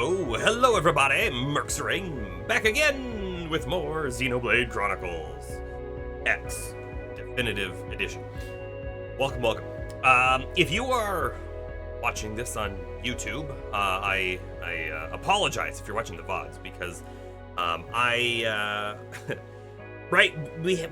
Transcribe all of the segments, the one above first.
Hello everybody, Merxring, back again with more Xenoblade Chronicles X Definitive Edition. Welcome. If you are watching this on YouTube, I apologize if you're watching the VODs, because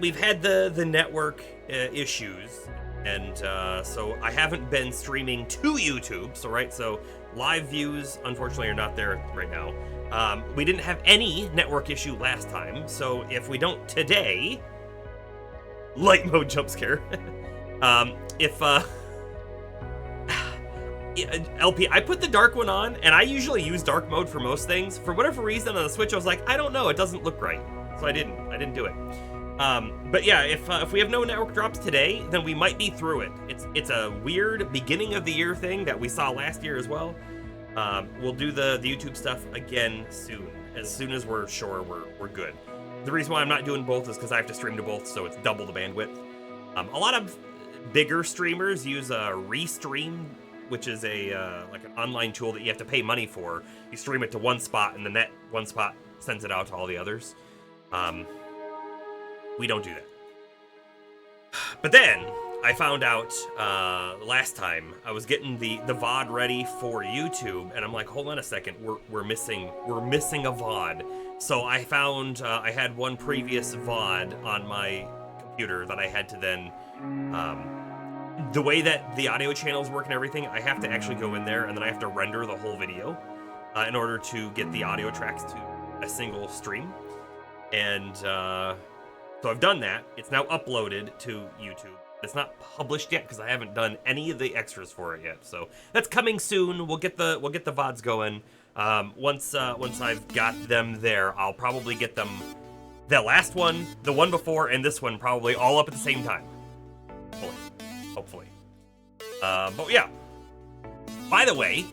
we've had the network issues, and so I haven't been streaming to YouTube, so live views, unfortunately, are not there right now. We didn't have any network issue last time, so if we don't today, light mode jump scare. LP, I put the dark one on, and I usually use dark mode for most things. For whatever reason on the Switch, I was like, I don't know, it doesn't look right, so I didn't do it. But yeah, if we have no network drops today, then we might be through it. It's a weird beginning of the year thing that we saw last year as well. We'll do the YouTube stuff again soon as we're sure we're good. The reason why I'm not doing both is because I have to stream to both, so it's double the bandwidth. A lot of bigger streamers use a Restream, which is like an online tool that you have to pay money for. You stream it to one spot, and then that one spot sends it out to all the others. We don't do that. But then I found out last time I was getting the VOD ready for YouTube, and I'm like, hold on a second, we're missing a VOD. So I found I had one previous VOD on my computer that I had to then the way that the audio channels work and everything, I have to actually go in there and then I have to render the whole video in order to get the audio tracks to a single stream. And so I've done that. It's now uploaded to YouTube. It's not published yet because I haven't done any of the extras for it yet. So that's coming soon. We'll get the VODs going. Once I've got them there, I'll probably get them, the last one, the one before, and this one probably all up at the same time. Hopefully. But yeah. By the way,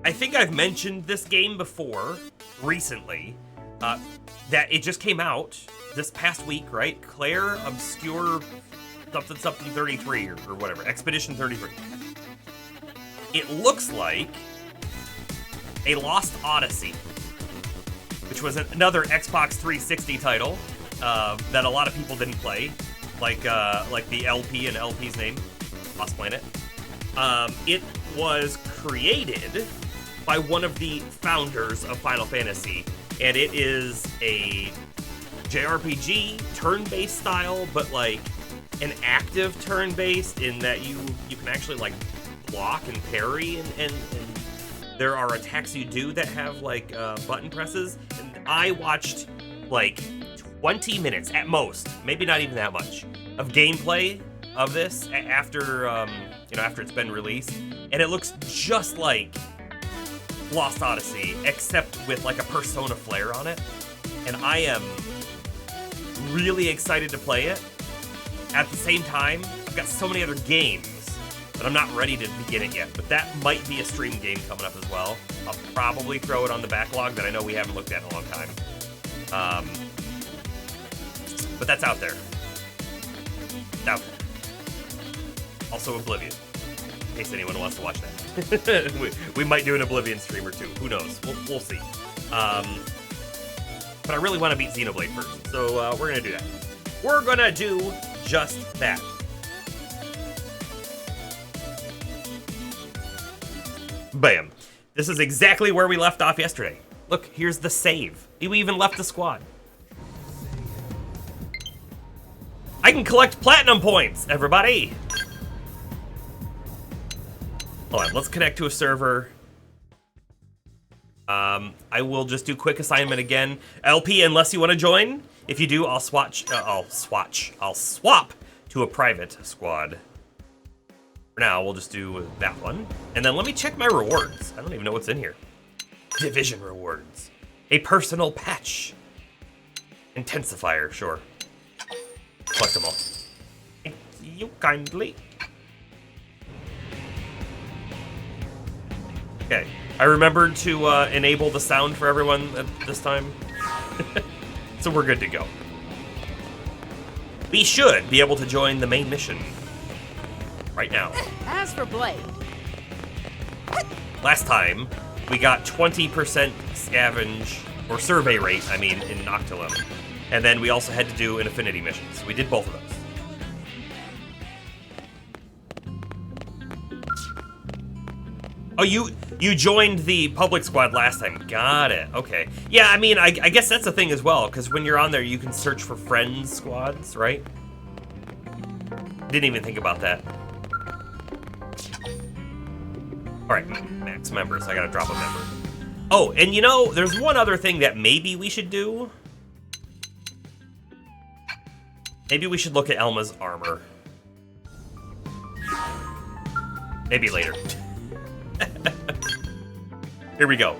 I think I've mentioned this game before recently. That it just came out this past week, right? Claire Obscure something 33 or whatever, Expedition 33. It looks like a Lost Odyssey, which was another Xbox 360 title that a lot of people didn't play, like the LP and LP's name, Lost Planet. It was created by one of the founders of Final Fantasy. And it is a JRPG, turn-based style, but like an active turn-based in that you can actually like block and parry, and there are attacks you do that have like button presses. And I watched like 20 minutes at most, maybe not even that much, of gameplay of this after after it's been released, and it looks just like Lost Odyssey, except with like a Persona flair on it, and I am really excited to play it. At the same time, I've got so many other games that I'm not ready to begin it yet, but that might be a stream game coming up as well. I'll probably throw it on the backlog that I know we haven't looked at in a long time. But that's out there. It's out there. Also Oblivion, in case anyone wants to watch that. we might do an Oblivion stream or two. Who knows? We'll see. But I really want to beat Xenoblade first, so we're going to do that. We're going to do just that. Bam. This is exactly where we left off yesterday. Look, here's the save. We even left the squad. I can collect platinum points, everybody. Hold on, let's connect to a server. I will just do quick assignment again. LP, unless you want to join. If you do, I'll swap to a private squad. For now, we'll just do that one. And then let me check my rewards. I don't even know what's in here. Division rewards. A personal patch. Intensifier, sure. Collect them all. Thank you kindly. Okay, I remembered to enable the sound for everyone at this time, so we're good to go. We should be able to join the main mission right now. As for Blade, last time, we got 20% scavenge, or survey rate, I mean, in Noctilum. And then we also had to do an affinity mission, so we did both of those. Oh, you joined the public squad last time. Got it. Okay. Yeah, I mean, I guess that's the thing as well, because when you're on there, you can search for friends squads, right? Didn't even think about that. All right, max members. I gotta drop a member. Oh, and you know, there's one other thing that maybe we should do. Maybe we should look at Elma's armor. Maybe later. Here we go.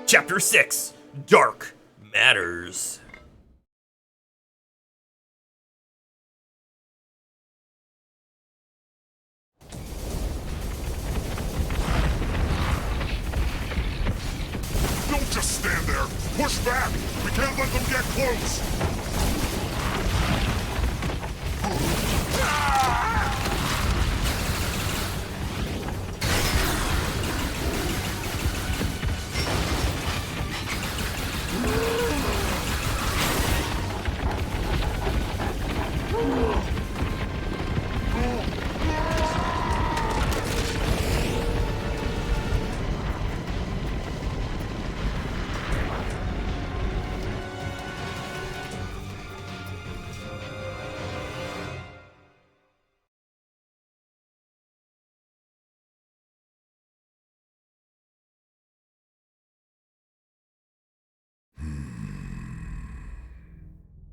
Chapter 6, Dark Matters. Don't just stand there! Push back! We can't let them get close!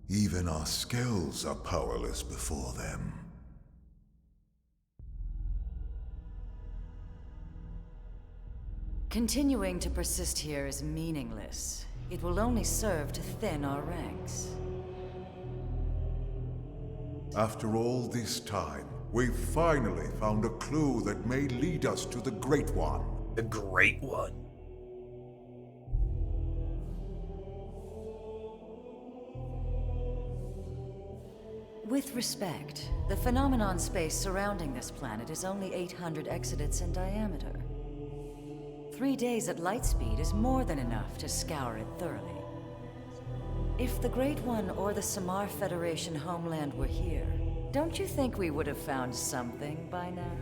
Even our skills are powerless before them. Continuing to persist here is meaningless. It will only serve to thin our ranks. After all this time, we've finally found a clue that may lead us to the Great One. The Great One. With respect, the phenomenon space surrounding this planet is only 800 exodents in diameter. 3 days at light speed is more than enough to scour it thoroughly. If the Great One or the Samar Federation homeland were here, don't you think we would have found something by now?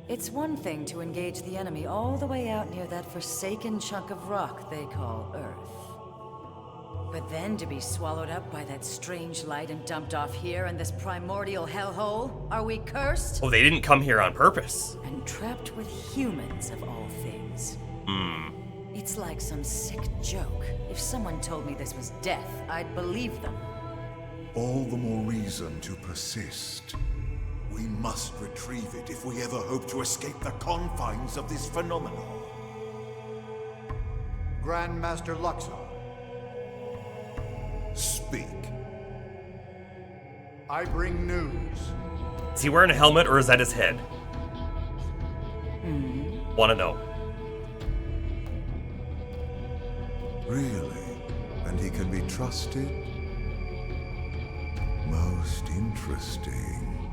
It's one thing to engage the enemy all the way out near that forsaken chunk of rock they call Earth. But then to be swallowed up by that strange light and dumped off here in this primordial hellhole? Are we cursed? Oh, they didn't come here on purpose. And trapped with humans of all things. It's like some sick joke. If someone told me this was death, I'd believe them. All the more reason to persist. We must retrieve it if we ever hope to escape the confines of this phenomenon. Grandmaster Luxor. Speak. I bring news. Is he wearing a helmet or is that his head? Wanna know. Really? And he can be trusted? Most interesting.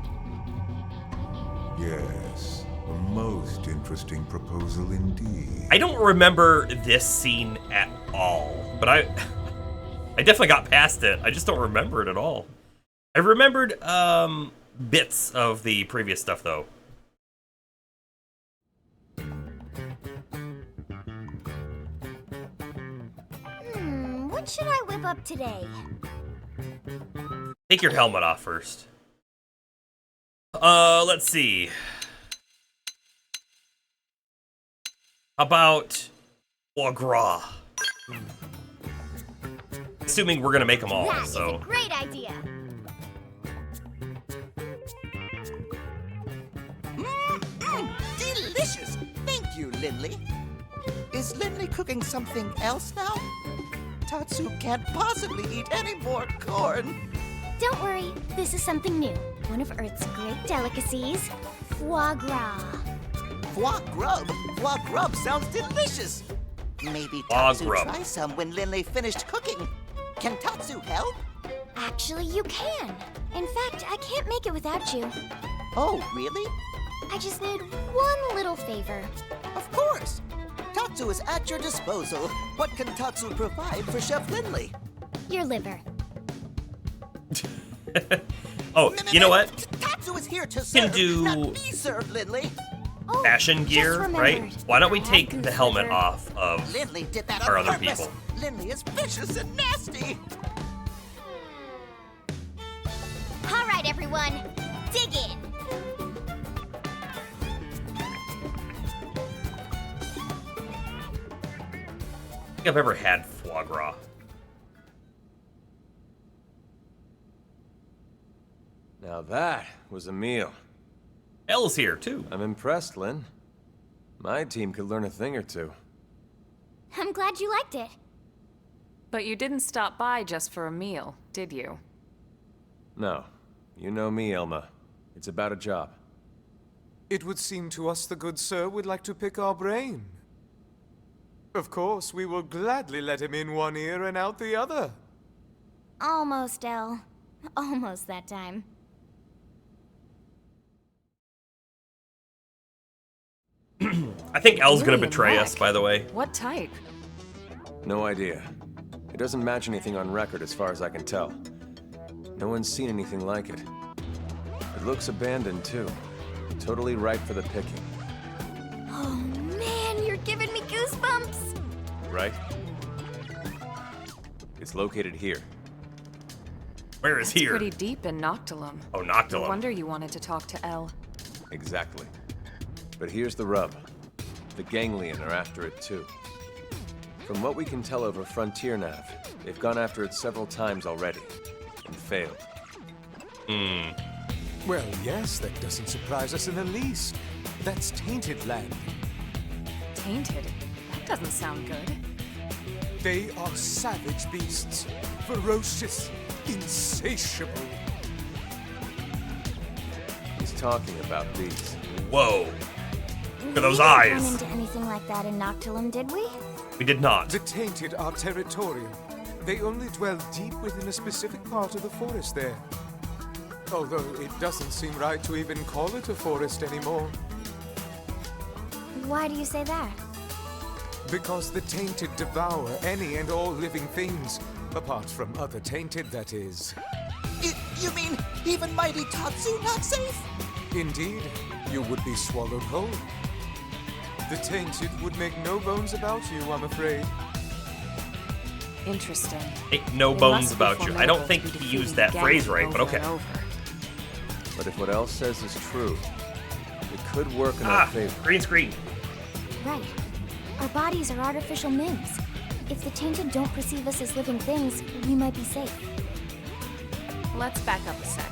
Yes, a most interesting proposal indeed. I don't remember this scene at all, but I definitely got past it. I just don't remember it at all. I remembered bits of the previous stuff though. What should I whip up today? Take your helmet off first. Let's see. How about foie gras? Assuming we're gonna make them all, That is so. a great idea. Delicious! Thank you, Lindley. Is Lindley cooking something else now? Tatsu can't possibly eat any more corn. Don't worry, this is something new. One of Earth's great delicacies, foie gras. Foie grub? Foie grub sounds delicious. Maybe Foie Tatsu grub. try some when Lindley finished cooking. Can Tatsu help? Actually, you can. In fact, I can't make it without you. Oh, really? I just need one little favor. Of course. Tatsu is at your disposal. What can Tatsu provide for Chef Lindley? Your liver. Oh, you know what? Tatsu is here to Can serve, do- not be served, Lindley. Oh, Fashion just gear, right? remembered. Why don't we I have take the helmet considered- off of Lindley did that on our other purpose. people? Lindley is vicious and nasty. All right, everyone, dig in. I think I've ever had foie gras. Now that was a meal. Elle's here, too. I'm impressed, Lynn. My team could learn a thing or two. I'm glad you liked it. But you didn't stop by just for a meal, did you? No. You know me, Elma. It's about a job. It would seem to us the good sir would like to pick our brain. Of course, we will gladly let him in one ear and out the other. Almost, Elle. Almost that time. I think Elle's gonna Really, betray neck. us, by the way. What type? No idea. It doesn't match anything on record as far as I can tell. No one's seen anything like it. It looks abandoned, too. Totally ripe for the picking. Oh man, you're giving me goosebumps. Right? It's located here. Where is here? Pretty deep in Noctilum. Oh, No Noctilum. wonder you wanted to talk to Elle. Exactly. But here's the rub. The Ganglion are after it, too. From what we can tell over Frontier Nav, they've gone after it several times already, and failed. Well, yes, that doesn't surprise us in the least. That's tainted land. Tainted? That doesn't sound good. They are savage beasts. Ferocious, insatiable. He's talking about these. Whoa. Look at those We didn't eyes. run into anything like that in Noctilum, did we? We did not. The tainted are territorial. They only dwell deep within a specific part of the forest there. Although it doesn't seem right to even call it a forest anymore. Why do you say that? Because the tainted devour any and all living things. Apart from other tainted, that is. You mean even mighty Tatsu not safe? Indeed, you would be swallowed whole. The tainted would make no bones about you, I'm afraid. Interesting. Ain't no They bones must be about you. I don't formidable think to be he used defeating that phrase Ganglion right, but over okay. and over. But if what Elle says is true, it could work in Ah, our favor. green screen. Right. Our bodies are artificial mims. If the tainted don't perceive us as living things, we might be safe. Let's back up a sec.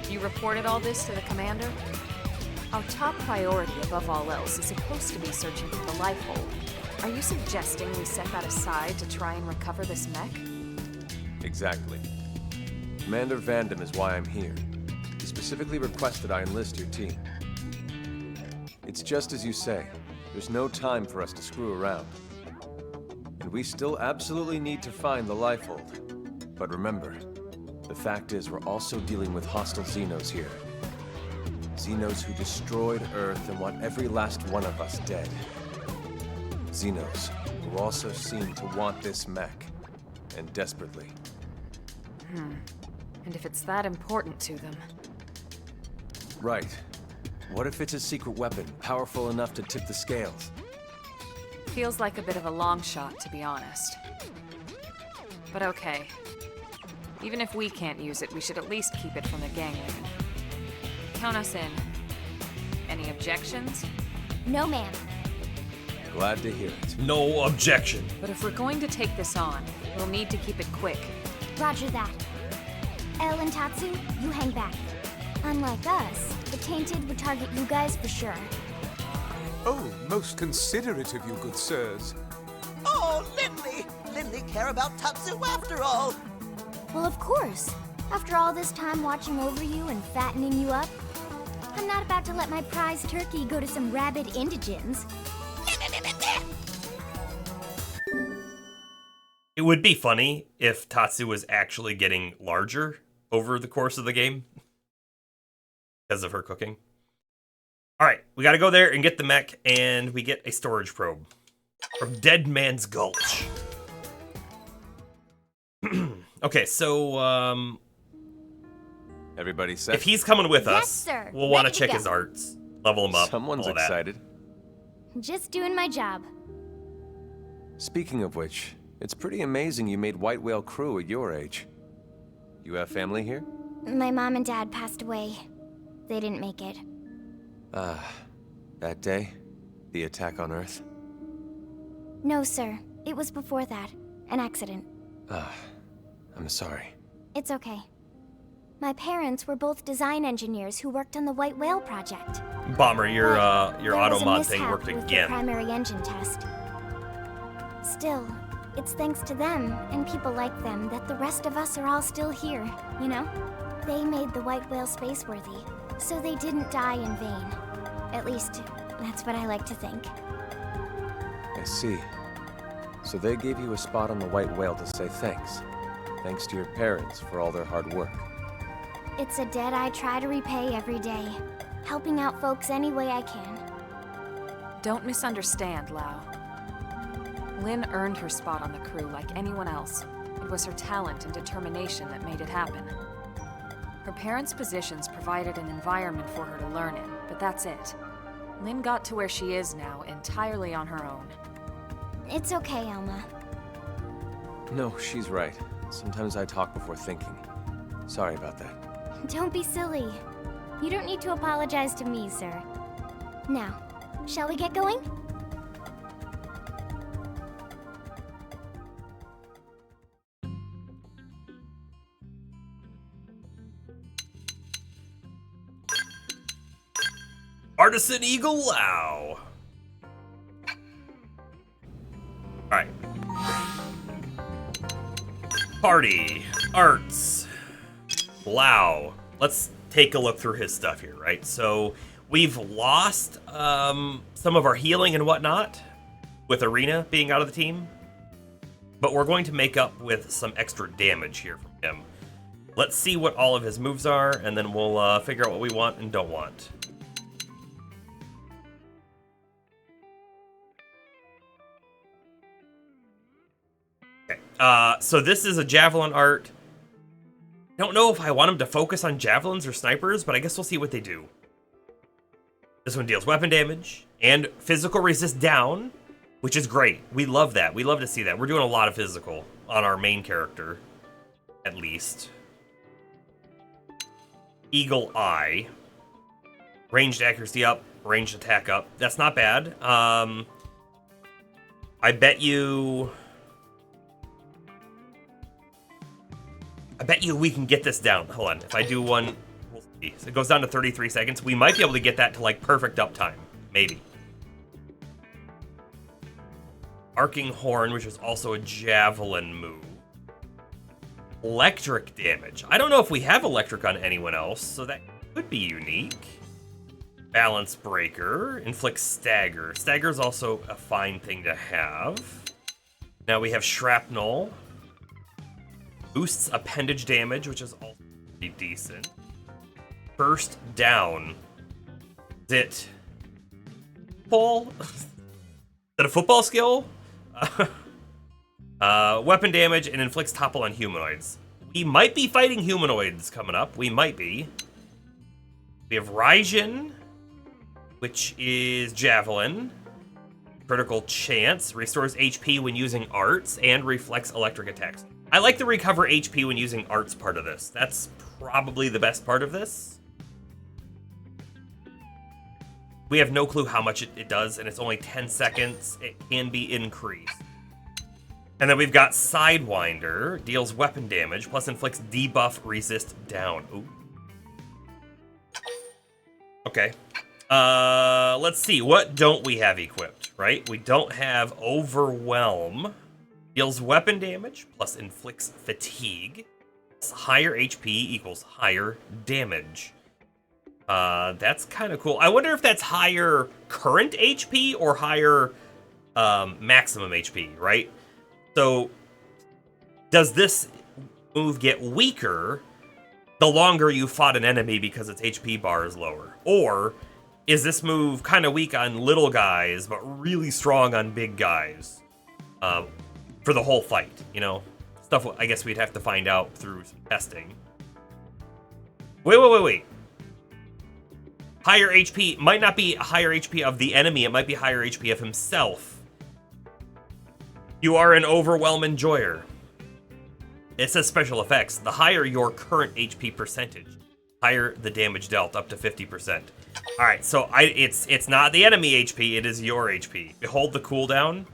You reported all this to the commander? Our top priority above all else is supposed to be searching for the life hold. Are you suggesting we set that aside to try and recover this mech? Exactly. Commander Vandam is why I'm here. He specifically requested I enlist your team. It's just as you say. There's no time for us to screw around. And we still absolutely need to find the life hold. But remember, the fact is we're also dealing with hostile Xenos here. Xenos who destroyed Earth and want every last one of us dead. Xenos who also seem to want this mech, and desperately. And if it's that important to them, Right. What if it's a secret weapon, powerful enough to tip the scales? feels like a bit of a long shot, to be honest. But okay. Even if we can't use it, we should at least keep it from the Ganglion. Count us in. Any objections? No, ma'am. Glad to hear it. No objection. But if we're going to take this on, we'll need to keep it quick. Roger that. Elle and Tatsu, you hang back. Unlike us, the tainted would target you guys for sure. Oh, most considerate of you, good sirs. Oh, Lindley! Lindley care about Tatsu after all! Well, of course. After all this time watching over you and fattening you up, I'm not about to let my prize turkey go to some rabid indigents. It would be funny if Tatsu was actually getting larger over the course of the game because of her cooking. All right, we got to go there and get the mech, and we get a storage probe from Dead Man's Gulch. Okay, so Everybody set? if he's coming with Yes, us, sir. we'll want to Ready to check go. his arts, level him up. Someone's all that. excited. Just doing my job. Speaking of which, it's pretty amazing you made White Whale crew at your age. You have family here? My mom and dad passed away. They didn't make it. That day? The attack on Earth? No, sir. It was before that. An accident. I'm sorry. It's okay. My parents were both design engineers who worked on the White Whale project. Bomber, your There was auto a mod thing mishap worked with again. The primary engine test. Still, it's thanks to them and people like them that the rest of us are all still here, you know? They made the White Whale spaceworthy, so they didn't die in vain. At least, that's what I like to think. I see. So they gave you a spot on the White Whale to say thanks. Thanks to your parents for all their hard work. It's a debt I try to repay every day, helping out folks any way I can. Don't misunderstand, Lau. Lynn earned her spot on the crew like anyone else. It was her talent and determination that made it happen. Her parents' positions provided an environment for her to learn in, but that's it. Lynn got to where she is now entirely on her own. It's okay, Elma. No, she's right. Sometimes I talk before thinking. Sorry about that. Don't be silly. You don't need to apologize to me, sir. Now, shall we get going? Artisan Eagle Lau. Alright. Party. Arts. Lau. Let's take a look through his stuff here, right? So we've lost some of our healing and whatnot with Arena being out of the team. But we're going to make up with some extra damage here from him. Let's see what all of his moves are, and then we'll figure out what we want and don't want. So this is a javelin art. I don't know if I want him to focus on javelins or snipers, but I guess we'll see what they do. This one deals weapon damage and physical resist down, which is great. We love that. We love to see that. We're doing a lot of physical on our main character, at least. Eagle Eye. Ranged accuracy up, ranged attack up. That's not bad. I bet you we can get this down. Hold on. If I do one, we'll see. So it goes down to 33 seconds. We might be able to get that to like perfect uptime. Maybe. Arcing Horn, which is also a javelin move. Electric damage. I don't know if we have electric on anyone else, so that could be unique. Balance Breaker. Inflicts stagger. Stagger is also a fine thing to have. Now we have Shrapnel. Boosts appendage damage, which is also pretty decent. First down. Is it football? Is that a football skill? Weapon damage and inflicts topple on humanoids. We might be fighting humanoids coming up. We might be. We have Raijin, which is javelin. Critical chance. Restores HP when using arts and reflects electric attacks. I like the recover HP when using arts part of this. That's probably the best part of this. We have no clue how much it does, and it's only 10 seconds. It can be increased. And then we've got Sidewinder. Deals weapon damage, plus inflicts debuff resist down. Ooh. Okay. Let's see. What don't we have equipped, right? We don't have Overwhelm. Deals weapon damage, plus inflicts fatigue. Higher HP equals higher damage. That's kind of cool. I wonder if that's higher current HP or higher maximum HP, right? So, does this move get weaker the longer you fought an enemy because its HP bar is lower? Or is this move kind of weak on little guys, but really strong on big guys for the whole fight, you know? Stuff I guess we'd have to find out through some testing. Wait. Higher HP might not be higher HP of the enemy, it might be higher HP of himself. You are an overwhelm enjoyer. It says special effects. The higher your current HP percentage, higher the damage dealt, up to 50%. Alright, so it's not the enemy HP, it is your HP. Behold the cooldown.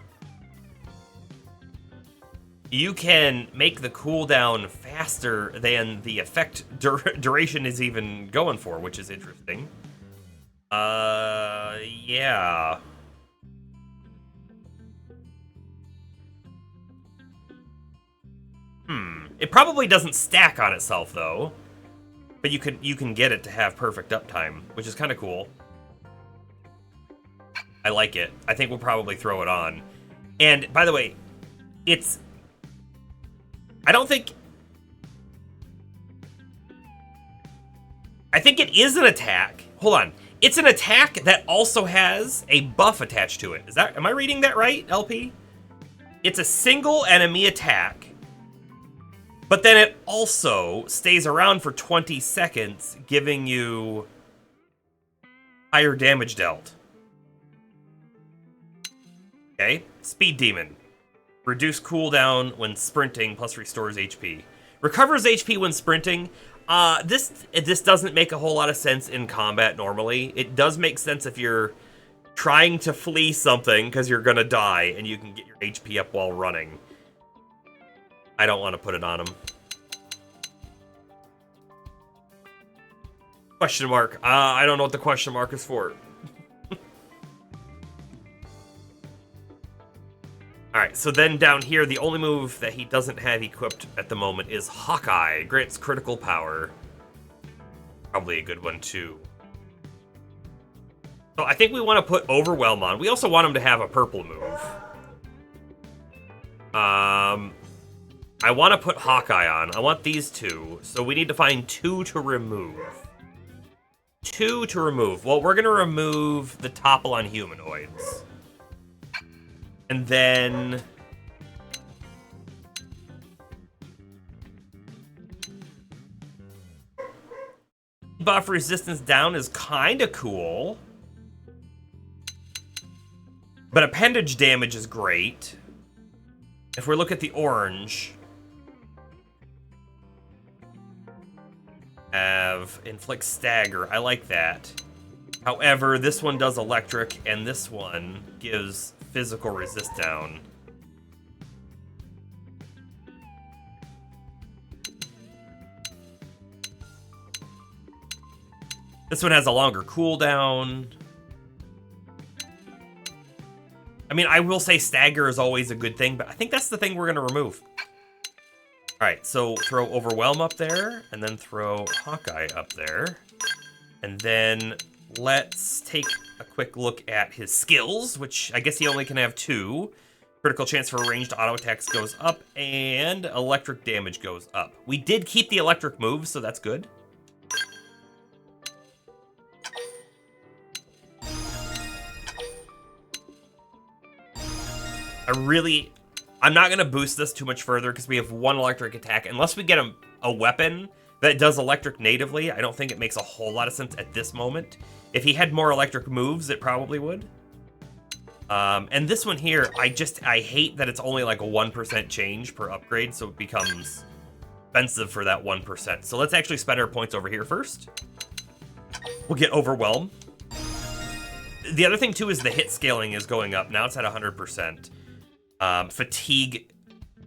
You can make the cooldown faster than the effect duration is even going for, which is interesting. Yeah. It probably doesn't stack on itself, though. But you can get it to have perfect uptime, which is kind of cool. I like it. I think we'll probably throw it on. And, by the way, it's... I think it is an attack. Hold on. It's an attack that also has a buff attached to it. Am I reading that right, LP? It's a single enemy attack, but then it also stays around for 20 seconds, giving you higher damage dealt. Okay, Speed Demon. Reduce cooldown when sprinting, plus restores HP. Recovers HP when sprinting. This doesn't make a whole lot of sense in combat normally. It does make sense if you're trying to flee something because you're gonna die and you can get your HP up while running. I don't want to put it on him. Question mark. I don't know what the question mark is for. Alright, so then down here, the only move that he doesn't have equipped at the moment is Hawkeye. Grants critical power. Probably a good one, too. So I think we want to put Overwhelm on. We also want him to have a purple move. I want to put Hawkeye on. I want these two. So we need to find 2 to remove. 2 to remove. Well, we're going to remove the topple on humanoids. And then... buff resistance down is kind of cool. But appendage damage is great. If we look at the orange... have inflict stagger. I like that. However, this one does electric, and this one gives physical resist down. This one has a longer cooldown. I mean, I will say stagger is always a good thing, but I think that's the thing we're going to remove. Alright, so throw Overwhelm up there, and then throw Hawkeye up there. And then let's take a quick look at his skills, which I guess he only can have 2. Critical chance for ranged auto attacks goes up, and electric damage goes up. We did keep the electric moves, so that's good. I'm not going to boost this too much further because we have 1 electric attack. Unless we get a weapon that does electric natively, I don't think it makes a whole lot of sense at this moment. If he had more electric moves, it probably would. And this one here, I hate that it's only like a 1% change per upgrade, so it becomes expensive for that 1%. So let's actually spend our points over here first. We'll get Overwhelm. The other thing, too, is the hit scaling is going up. Now it's at 100%. Fatigue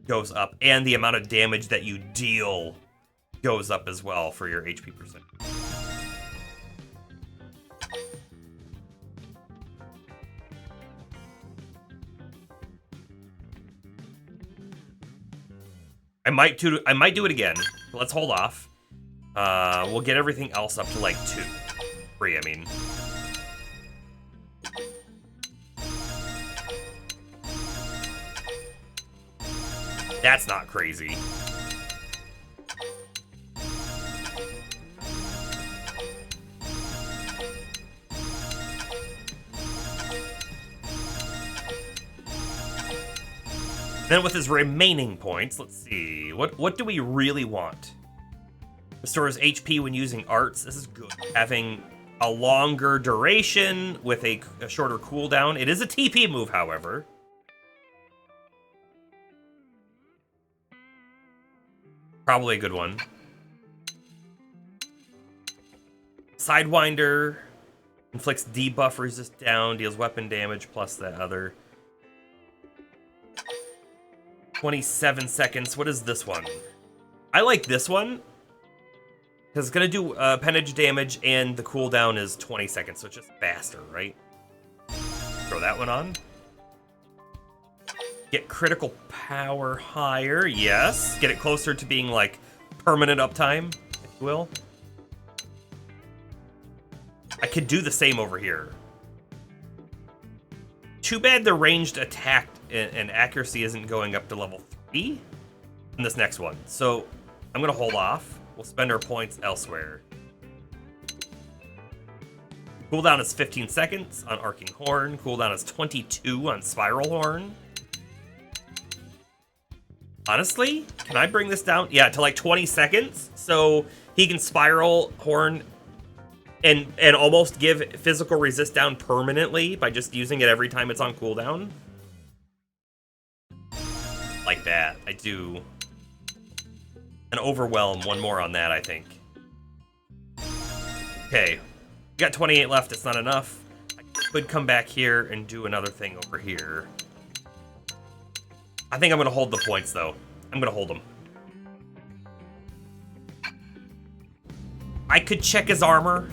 goes up, and the amount of damage that you deal goes up as well for your HP percent. I might do it again. Let's hold off. We'll get everything else up to like 2. 3, I mean. That's not crazy. Then with his remaining points, let's see. What do we really want? Restores HP when using arts. This is good. Having a longer duration with a shorter cooldown. It is a TP move, however. Probably a good one. Sidewinder. Inflicts debuff resist down. Deals weapon damage plus that other. 27 seconds. What is this one? I like this one. Because it's going to do appendage damage and the cooldown is 20 seconds. So it's just faster, right? Throw that one on. Get critical power higher. Yes. Get it closer to being like permanent uptime, if you will. I could do the same over here. Too bad the ranged attack and accuracy isn't going up to level 3 in this next one. So I'm going to hold off. We'll spend our points elsewhere. Cooldown is 15 seconds on Arcing Horn. Cooldown is 22 on Spiral Horn. Honestly, can I bring this down? Yeah, to like 20 seconds. So he can Spiral Horn and almost give physical resist down permanently by just using it every time it's on cooldown. Like that. I do. And Overwhelm, one more on that, I think. Okay. We got 28 left, it's not enough. I could come back here and do another thing over here. I think I'm gonna hold the points, though. I'm gonna hold them. I could check his armor.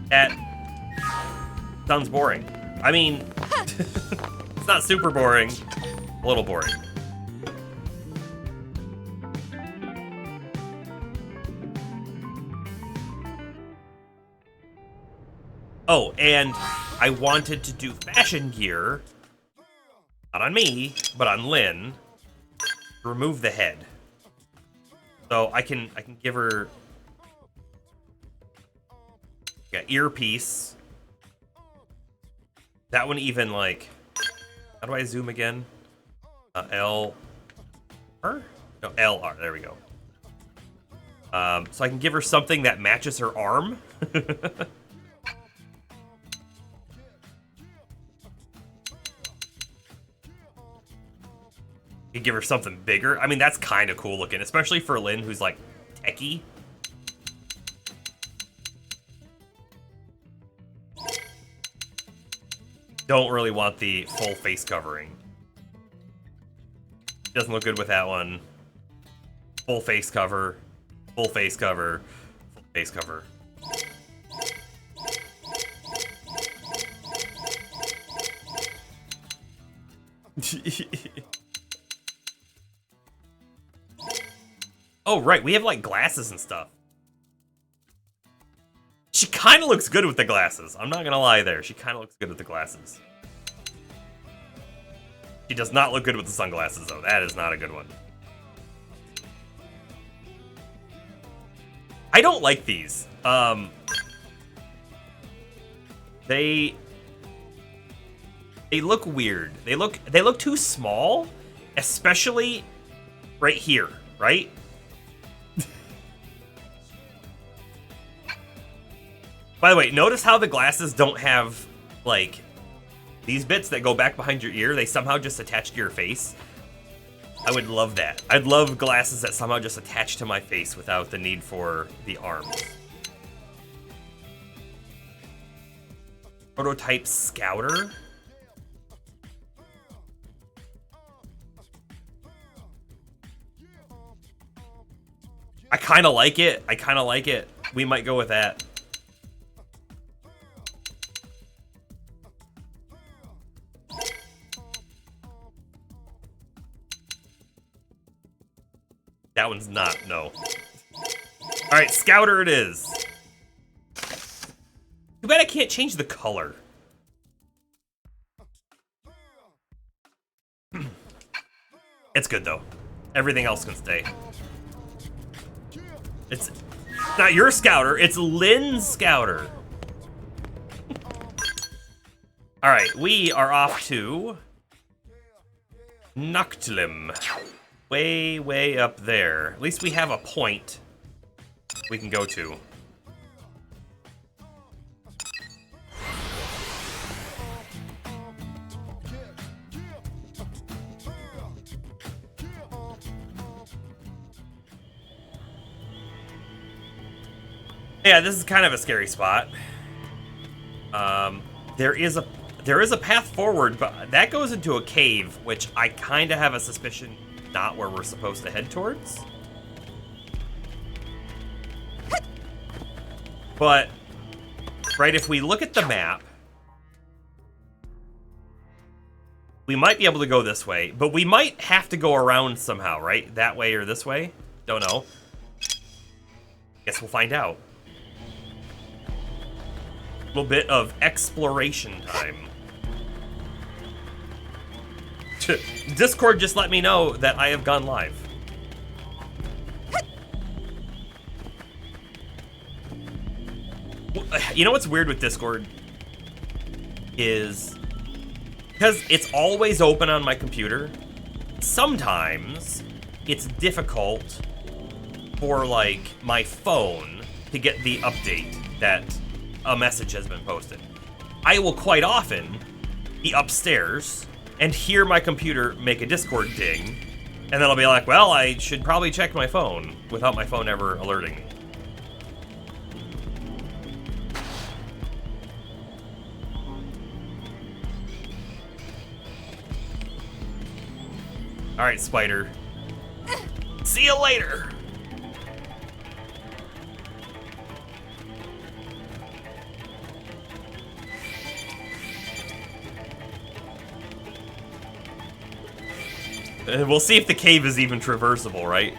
That sounds boring. I mean, it's not super boring. A little boring. Oh, and I wanted to do fashion gear, not on me, but on Lynn, to remove the head. So I can give her an earpiece. That one even like, how do I zoom again? L R? No, L R. There we go. So I can give her something that matches her arm. You give her something bigger. I mean, that's kind of cool looking, especially for Lynn, who's like techie. Don't really want the full face covering. Doesn't look good with that one. Full face cover. Full face cover. Full face cover. Oh, right. We have, like, glasses and stuff. She kind of looks good with the glasses. I'm not going to lie there. She kind of looks good with the glasses. She does not look good with the sunglasses, though. That is not a good one. I don't like these. They look weird. They look too small, especially right here, right? By the way, notice how the glasses don't have, like, these bits that go back behind your ear. They somehow just attach to your face. I would love that. I'd love glasses that somehow just attach to my face without the need for the arms. Prototype Scouter. I kind of like it. I kind of like it. We might go with that. That one's not, no. Alright, Scouter it is. Too bad I can't change the color. It's good, though. Everything else can stay. It's not your Scouter, it's Lynn's Scouter. Alright, we are off to Noctilum. Way, way up there. At least we have a point we can go to. Yeah, this is kind of a scary spot. There is a path forward, but that goes into a cave, which I kind of have a suspicion not where we're supposed to head towards. But, right, if we look at the map, we might be able to go this way, but we might have to go around somehow, right? That way or this way? Don't know. Guess we'll find out. A little bit of exploration time. Discord just let me know that I have gone live. You know what's weird with Discord? Is because it's always open on my computer, sometimes it's difficult for, like, my phone to get the update that a message has been posted. I will quite often be upstairs and hear my computer make a Discord ding, and then I'll be like, well, I should probably check my phone, without my phone ever alerting me. Alright, Spider. See you later! We'll see if the cave is even traversable, right?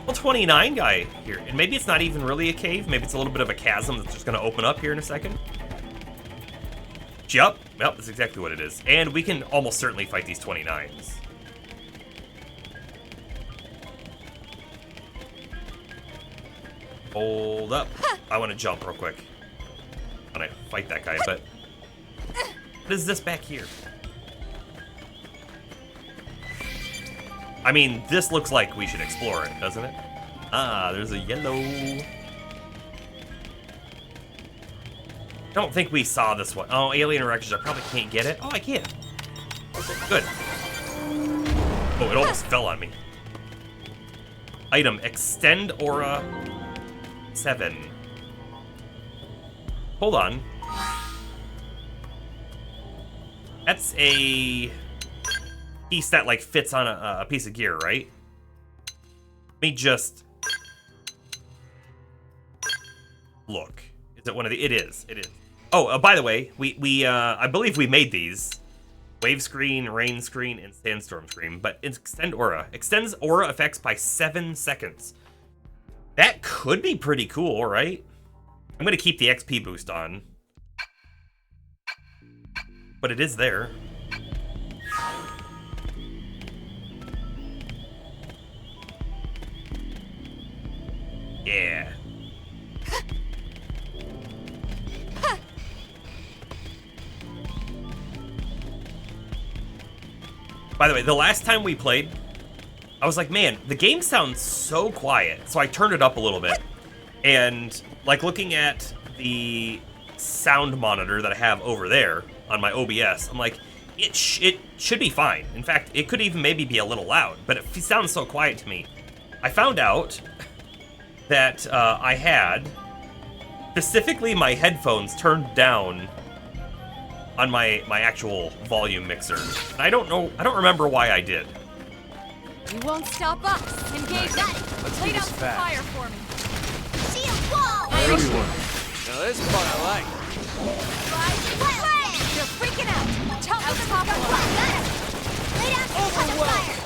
Well, 29 guy here. And maybe it's not even really a cave. Maybe it's a little bit of a chasm that's just going to open up here in a second. Yup. Yep, that's exactly what it is. And we can almost certainly fight these 29s. Hold up. I want to jump real quick. I want to fight that guy, but... What is this back here? I mean, this looks like we should explore it, doesn't it? Ah, there's a yellow. I don't think we saw this one. Oh, alien erections. I probably can't get it. Oh, I can. Good. Oh, it almost fell on me. Item, extend aura 7. Hold on. That's a piece that, like, fits on a piece of gear, right? Let me just look. Is it one of the? It is. It is. Oh, by the way, we I believe we made these. Wave screen, rain screen, and sandstorm screen. But extend aura extends aura effects by 7 seconds. That could be pretty cool, right? I'm gonna keep the XP boost on, but it is there. Yeah. By the way, the last time we played, I was like, man, the game sounds so quiet. So I turned it up a little bit. And, like, looking at the sound monitor that I have over there on my OBS, I'm like, it should be fine. In fact, it could even maybe be a little loud, but it sounds so quiet to me. I found out that I had specifically my headphones turned down on my actual volume mixer. And I don't remember why I did. You won't stop us. Engage that. Lay down some fire for me. Shield wall! Everyone. Now this part I like. You're freaking out. Top of the top Lay down some touch of fire!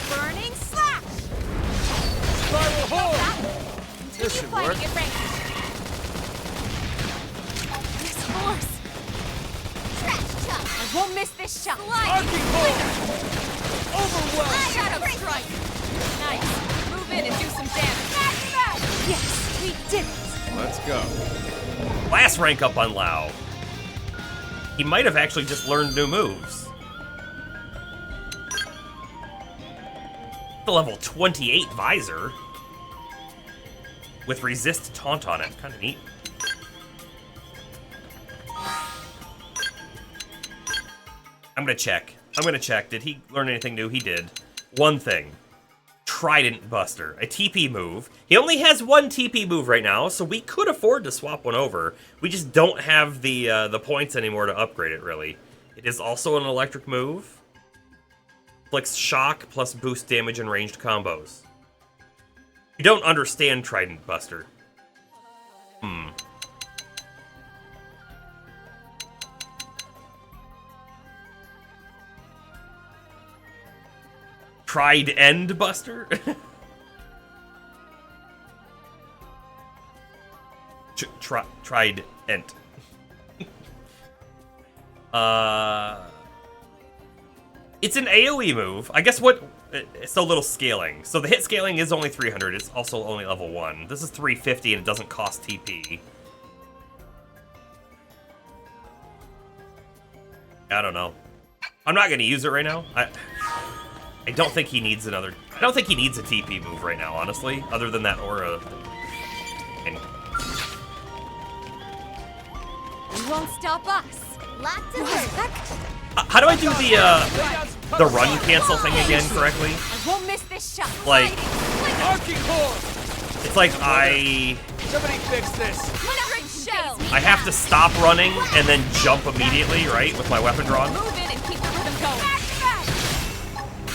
burning slash. Spiral hole! This should work. This force. Trash chuck! I won't miss this shot. Arcing hole! Overwhelm! Shadow strike. Nice. Move in and do some damage. Yes, we did it. Let's go. Last rank up on Lao. He might have actually just learned new moves. The level 28 visor with resist taunt on it. Kind of neat. I'm gonna check. Did he learn anything new? He did. One thing. Trident Buster, a TP move. He only has one TP move right now, so we could afford to swap one over. We just don't have the points anymore to upgrade it, really. It is also an electric move. Inflicts shock plus boost damage and ranged combos. You don't understand Trident Buster. Trident Buster? Trident. It's an AoE move. I guess what... It's a little scaling. So the hit scaling is only 300. It's also only level 1. This is 350 and it doesn't cost TP. I don't know. I'm not going to use it right now. I don't think he needs another... I don't think he needs a TP move right now, honestly. Other than that aura. And You won't stop us. Lots of respect. how do I do the run cancel thing again correctly? I won't miss this shot. Like, Arcing it's like Somebody fix this. I have to stop running and then jump immediately, right? With my weapon drawn. Move in and keep the rhythm going.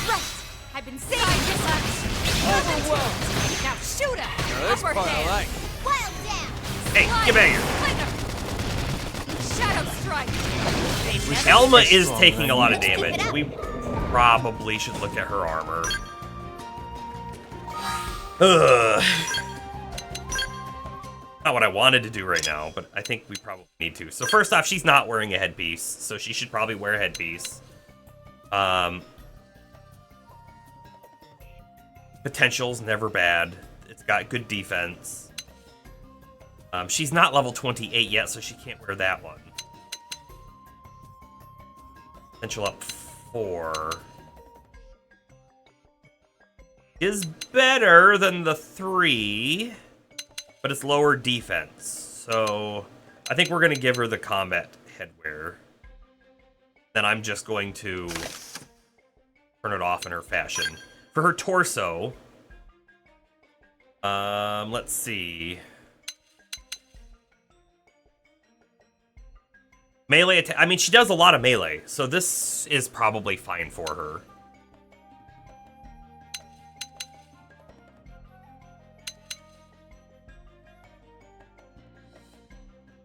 Right. I've been saving this much. Overwhelmed. Now shoot him. This part I like. Wild down. Hey, get back here. Shadow strike. Elma is taking a lot of damage. We probably should look at her armor. Ugh. Not what I wanted to do right now, but I think we probably need to. So first off, she's not wearing a headpiece, so she should probably wear a headpiece. Potential's never bad. It's got good defense. She's not level 28 yet, so she can't wear that one. Potential up 4. Is better than the 3, but it's lower defense. So I think we're going to give her the combat headwear. Then I'm just going to turn it off in her fashion. For her torso, let's see. Melee attack. I mean, she does a lot of melee, so this is probably fine for her.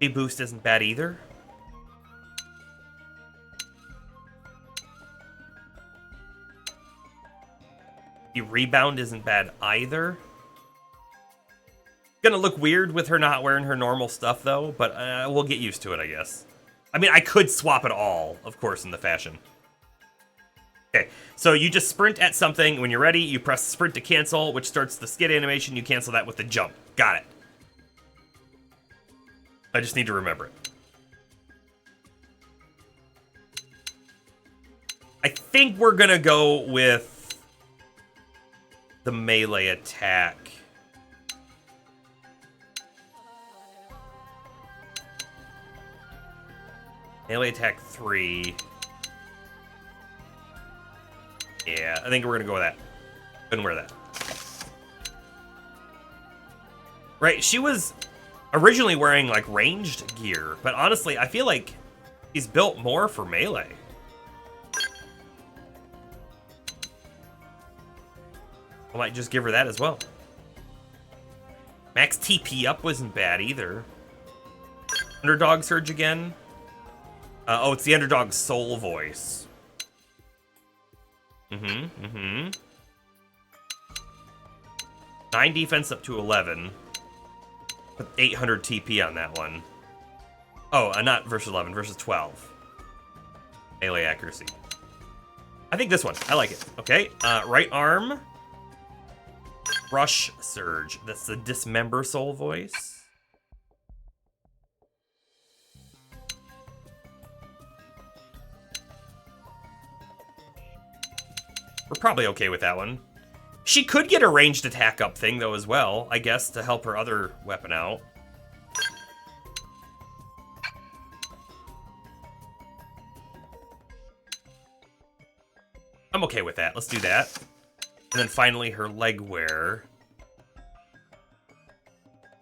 A boost isn't bad either. The rebound isn't bad either. Gonna look weird with her not wearing her normal stuff though, but we'll get used to it, I guess. I mean, I could swap it all, of course, in the fashion. Okay, so you just sprint at something. When you're ready, you press sprint to cancel, which starts the skid animation. You cancel that with the jump. Got it. I just need to remember it. I think we're gonna go with the melee attack. Melee attack 3. Yeah, I think we're gonna go with that. Couldn't wear that. Right, she was originally wearing like ranged gear, but honestly, I feel like he's built more for melee. I might just give her that as well. Max TP up wasn't bad either. Underdog surge again. Oh, it's the underdog soul voice. 9 defense up to 11. With 800 TP on that one. Oh, not versus 11, versus 12. Melee accuracy. I think this one. I like it. Okay, right arm. Rush surge. That's the dismember soul voice. We're probably okay with that one. She could get a ranged attack up thing, though, as well, I guess, to help her other weapon out. I'm okay with that. Let's do that. And then finally, her leg wear.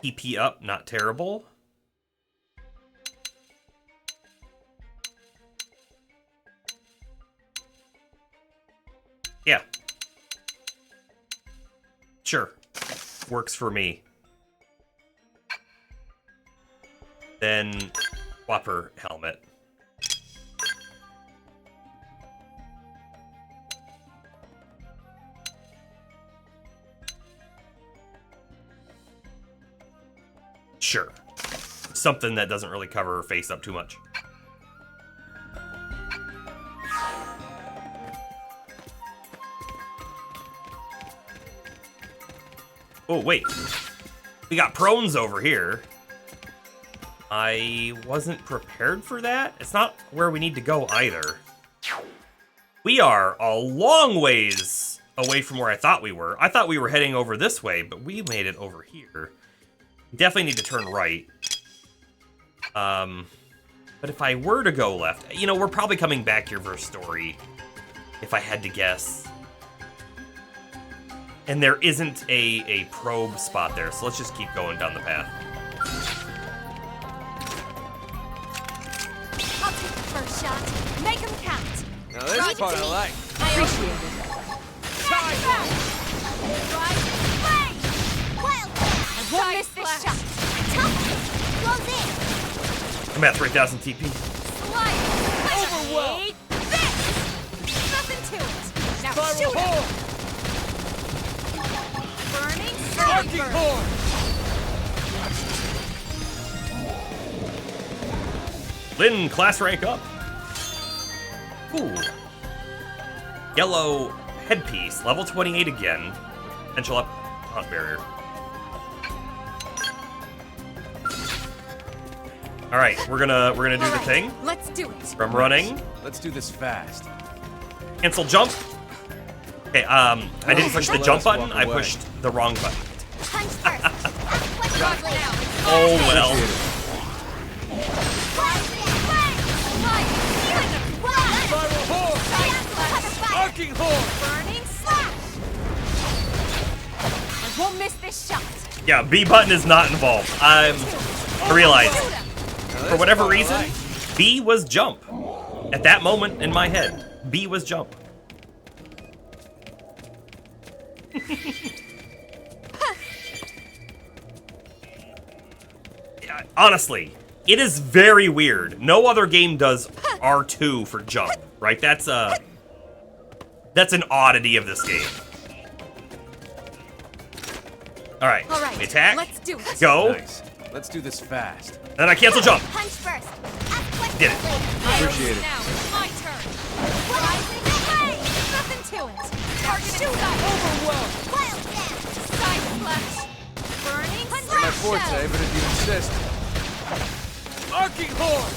PP up, not terrible. Yeah. Sure. Works for me. Then Whopper helmet. Sure. Something that doesn't really cover her face up too much. Oh, wait. We got prones over here. I wasn't prepared for that. It's not where we need to go either. We are a long ways away from where I thought we were. I thought we were heading over this way, but we made it over here. Definitely need to turn right. But if I were to go left, you know, we're probably coming back here for a story, if I had to guess. And there isn't a probe spot there, so let's just keep going down the path. I'll take the first shot. Make him count. Now this part I like. I appreciate it. Back! Right! Play! Wild! I won't miss this shot. Tough! Close in! I'm at 3,000 TP. Slide! Overwhelm! This! Nothing to it! Now shoot him! Burning Arcing Horn! Lynn, class rank up. Ooh. Yellow headpiece, level 28 again. Potential up hunt barrier. All right, we're gonna do the thing. Let's do it. From running. Let's do this fast. Cancel jump. Okay, I didn't push the jump button. I pushed the wrong button. Punch first. Ask questions later. Oh well. Arcing Horn! Burning Slash! I won't miss this shot. Yeah, B button is not involved. I realized, for whatever reason, B was jump. At that moment in my head, B was jump. Honestly, it is very weird. No other game does R2 for jump, right? That's an oddity of this game. All right, we attack. Let's do it. Go. Nice. Let's do this fast. Then I cancel jump. Punch first. Ask questions Did it. later. Appreciate it. Now it's my turn. Rising away. Nothing to it. Target shoot up. Overwhelm. Wild dance. Side slash. Burning My slash. forte, but if you insist. Arcing Horn.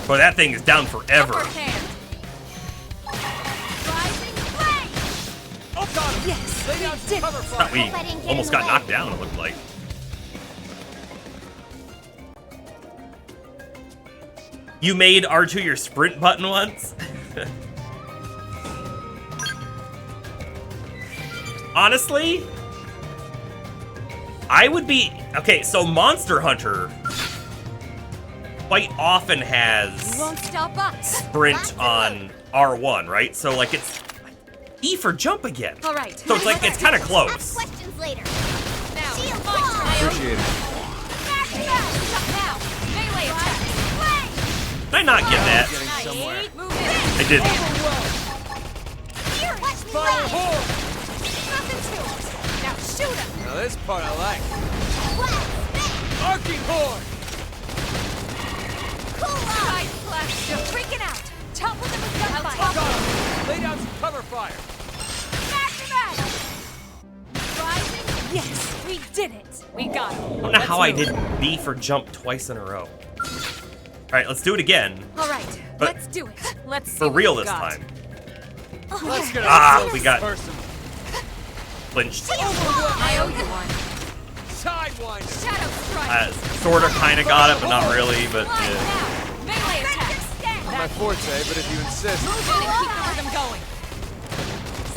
Boy, that thing is down forever. Upper hand. Rising flame. Oh God! Yes, we did. Thought we almost got knocked down, it looked like. You made R2 your sprint button once? Honestly, I would be... Okay, so Monster Hunter quite often You has won't stop us. sprint on R1, right? So, like, it's E for jump again. All right. So it's like, it's kind of Ask close. questions later. Now, Shield my wall. turn. Appreciate it. Shut now. Melee attack. Did I not get that? Getting somewhere. Move in. I didn't. Here, watch me Fire ride. horn. Nothing to it. Now shoot him. Now this part I like. Wild spin. Arcing Horn. Cool off. Side slash. You're freaking out. Topple them with gunfire. Lay down some cover fire. Smash him out. Rising. Yes, we did it. We got him. I don't know how I did B for jump twice in a row. All right, let's do it again. All right, But let's do it. Let's see For what real we've this got. time. Let's get Ah, we got person. flinched. I owe you one. Sidewinder. Shadow strike. Sort of, kind of got it, but not really. But Fly now. Melee attack. Not my forte, but if you insist. Move in and keep the rhythm going.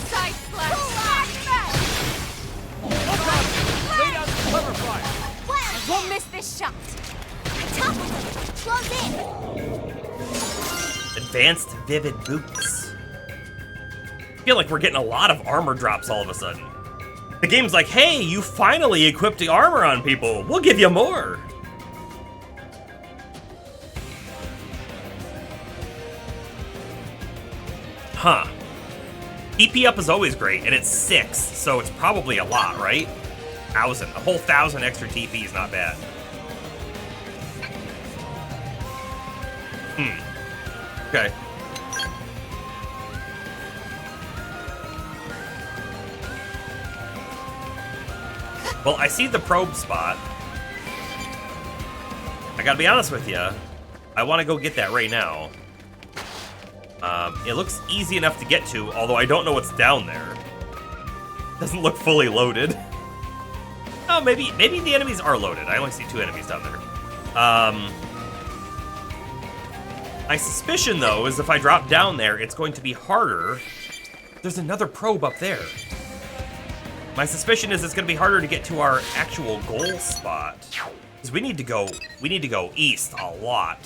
Side slash. Lay down some cover fire. I won't miss this shot. Top of them. Close in. advanced vivid boots. I feel like we're getting a lot of armor drops all of a sudden. The game's like, hey, you finally equipped the armor on people. We'll give you more. Huh. EP up is always great, and it's 6, so it's probably a lot, right? 1,000. A whole 1,000 extra TP is not bad. Okay. Well, I see the probe spot. I gotta be honest with you. I want to go get that right now. It looks easy enough to get to, although I don't know what's down there. Doesn't look fully loaded. Oh, maybe the enemies are loaded. I only see 2 enemies down there. My suspicion, though, is if I drop down there, it's going to be harder. There's another probe up there. My suspicion is it's going to be harder to get to our actual goal spot. Because we need to go east a lot.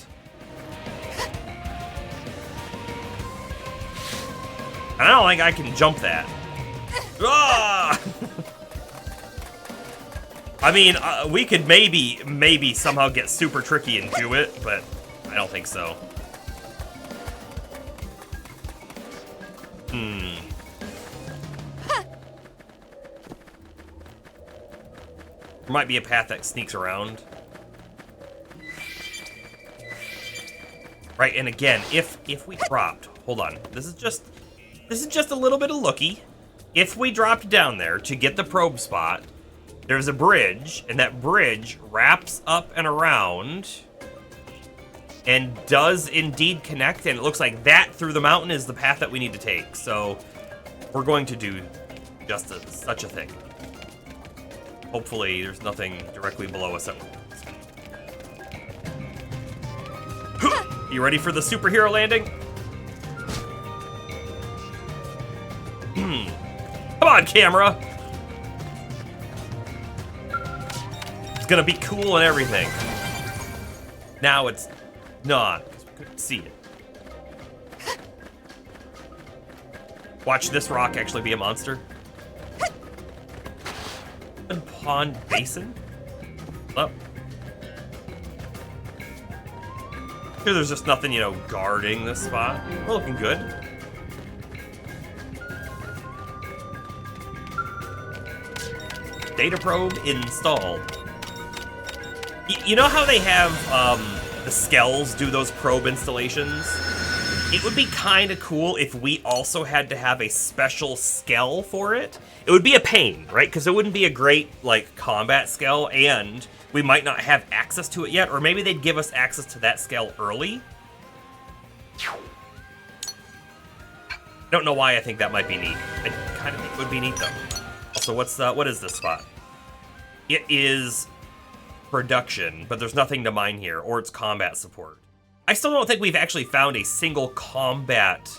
And I don't think I can jump that. Ah! I mean, we could maybe somehow get super tricky and do it, but I don't think so. There might be a path that sneaks around. Right, and again, if we dropped, hold on, this is just a little bit of looky. If we dropped down there to get the probe spot, there's a bridge, and that bridge wraps up and around and does indeed connect, and it looks like that through the mountain is the path that we need to take. So we're going to do just such a thing. Hopefully there's nothing directly below us. You ready for the superhero landing? Come on, camera! It's gonna be cool and everything. Now it's not, because we couldn't see it. Watch this rock actually be a monster. Pond Basin? Oh. Sure, there's just nothing, guarding this spot. We're looking good. Data probe installed. You know how they have the Skells do those probe installations? It would be kind of cool if we also had to have a special Skell for it. It would be a pain, right? Because it wouldn't be a great, combat Skell, and we might not have access to it yet, or maybe they'd give us access to that Skell early. I don't know why I think that might be neat. I kind of think it would be neat, though. Also, what is this spot? It is production, but there's nothing to mine here, or it's combat support. I still don't think we've actually found a single combat,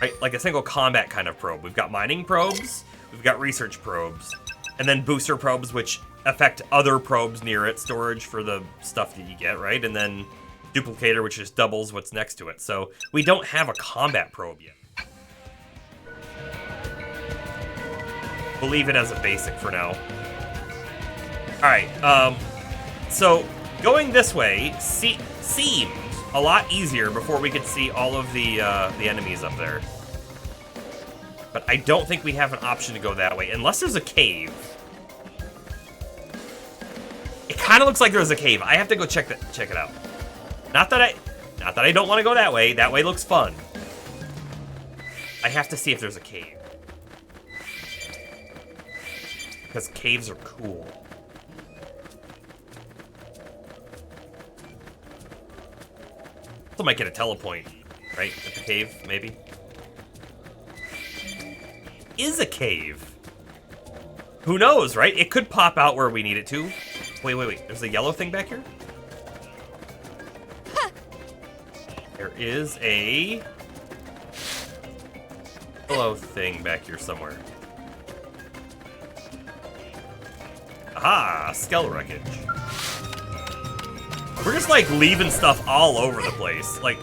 right? Like a single combat kind of probe. We've got mining probes, we've got research probes, and then booster probes, which affect other probes near it, storage for the stuff that you get, right? And then duplicator, which just doubles what's next to it. So we don't have a combat probe yet. We'll leave it as a basic for now. All right, so going this way seemed a lot easier before we could see all of the enemies up there. But I don't think we have an option to go that way, unless there's a cave. It kind of looks like there's a cave. I have to go check it out. Not that I don't want to go that way. That way looks fun. I have to see if there's a cave. Because caves are cool. Also might get a telepoint, right? At the cave, maybe? is a cave. Who knows, right? It could pop out where we need it to. Wait. There's a yellow thing back here? There is a yellow thing back here somewhere. Aha! Skell wreckage. We're just like leaving stuff all over the place. Like,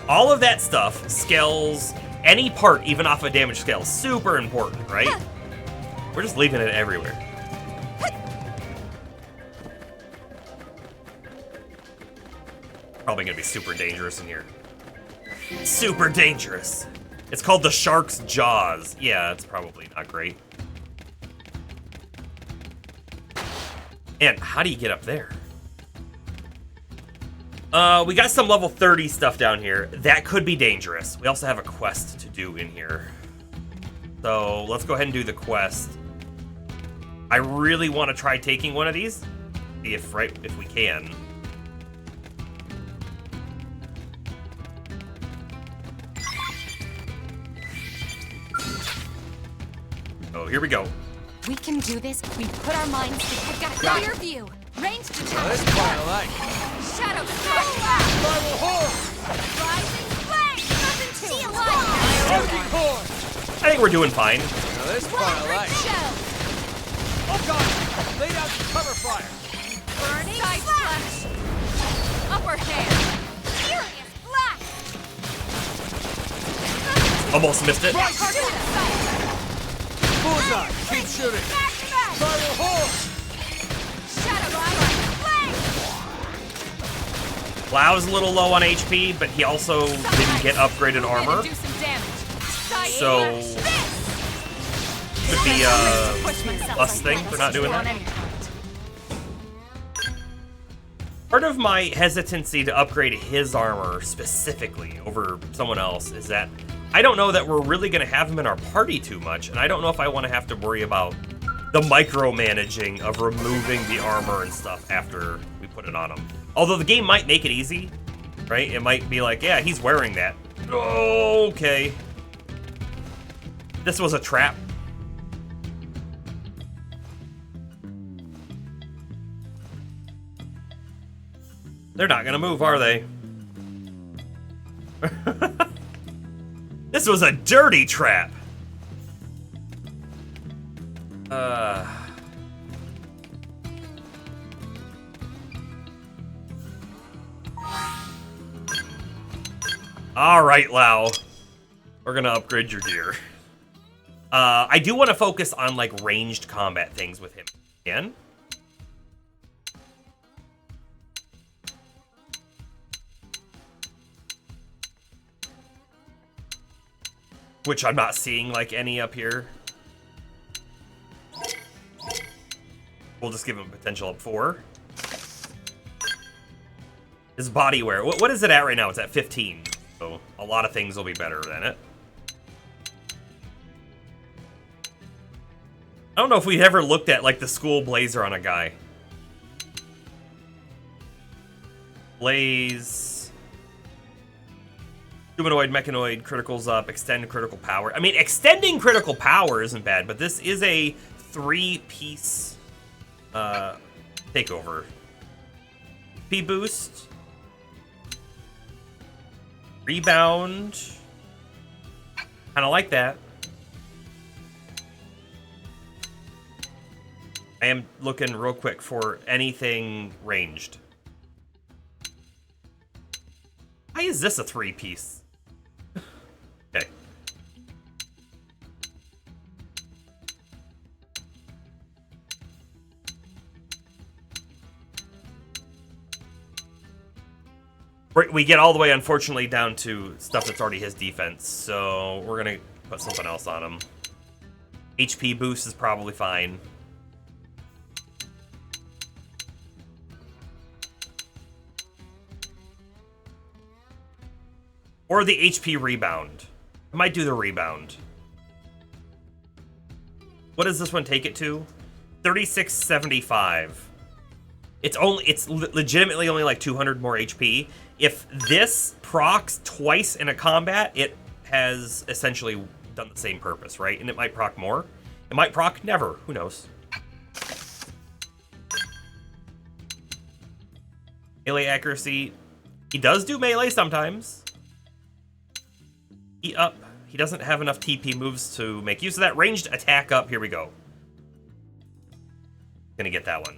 all of that stuff, skells, any part, even off a damage scale, super important, right? We're just leaving it everywhere. Probably gonna be super dangerous in here. Super dangerous. It's called the Shark's Jaws. Yeah, it's probably not great. And how do you get up there? We got some level 30 stuff down here. That could be dangerous. We also have a quest to do in here. So let's go ahead and do the quest. I really want to try taking one of these. See if we can. Oh, here we go. We can do this. We put our minds to. I've got a clear view. Range to Now this part I like. Shadow Strike. Spiral Horn! Rising Flame. Nothing to it. Arcing Horn! I think we're doing fine. Now this part I like. Oh god! Lay down some cover fire! Burning Side Slash. Upper hand. Furious Blast. Almost missed it. Right! Bullseye! Keep shooting! Spiral Horn! Shadow Strike. Lau's a little low on HP, but he also didn't get upgraded armor. Do some damage. Side So slash. could be us thing for not doing that. Part of my hesitancy to upgrade his armor specifically over someone else is that I don't know that we're really going to have him in our party too much, and I don't know if I want to have to worry about the micromanaging of removing the armor and stuff after we put it on him. Although the game might make it easy, right? It might be like, yeah, he's wearing that. Okay. This was a trap. They're not gonna move, are they? This was a dirty trap. All right, Lau. We're gonna upgrade your gear. I do want to focus on like ranged combat things with him again. Which I'm not seeing like any up here. We'll just give him potential up 4. His body wear. What is it at right now? It's at 15. So a lot of things will be better than it. I don't know if we've ever looked at like the school blazer on a guy. Blaze. Humanoid, mechanoid, criticals up, extend critical power. I mean, extending critical power isn't bad, but this is a 3-piece takeover. P boost. Rebound. Kind of like that. I am looking real quick for anything ranged. Why is this a 3-piece? Okay. We get all the way, unfortunately, down to stuff that's already his defense, so we're gonna put something else on him. HP boost is probably fine. Or the HP rebound. I might do the rebound. What does this one take it to? 3675. It's legitimately only like 200 more HP. If this procs twice in a combat, it has essentially done the same purpose, right? And it might proc more. It might proc never. Who knows? Melee accuracy. He does do melee sometimes. He doesn't have enough TP moves to make use of that. Ranged attack up. Here we go. Gonna get that one.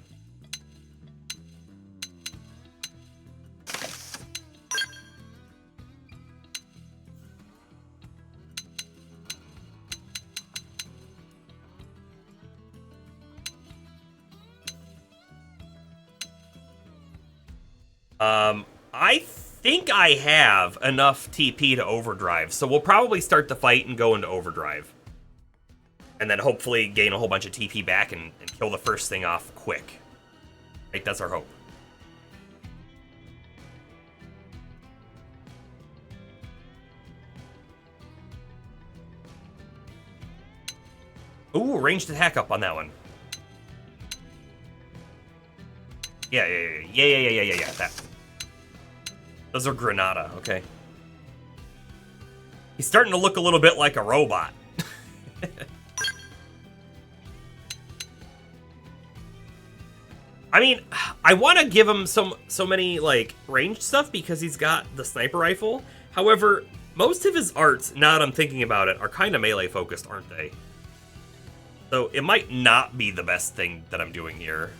I think I have enough TP to overdrive, so we'll probably start the fight and go into overdrive. And then hopefully gain a whole bunch of TP back and kill the first thing off quick. Right, that's our hope. Ooh, ranged attack up on that one. Yeah. That. Those are Granada, okay. He's starting to look a little bit like a robot. I mean, I want to give him so many, like, ranged stuff because he's got the sniper rifle. However, most of his arts, now that I'm thinking about it, are kind of melee focused, aren't they? So it might not be the best thing that I'm doing here.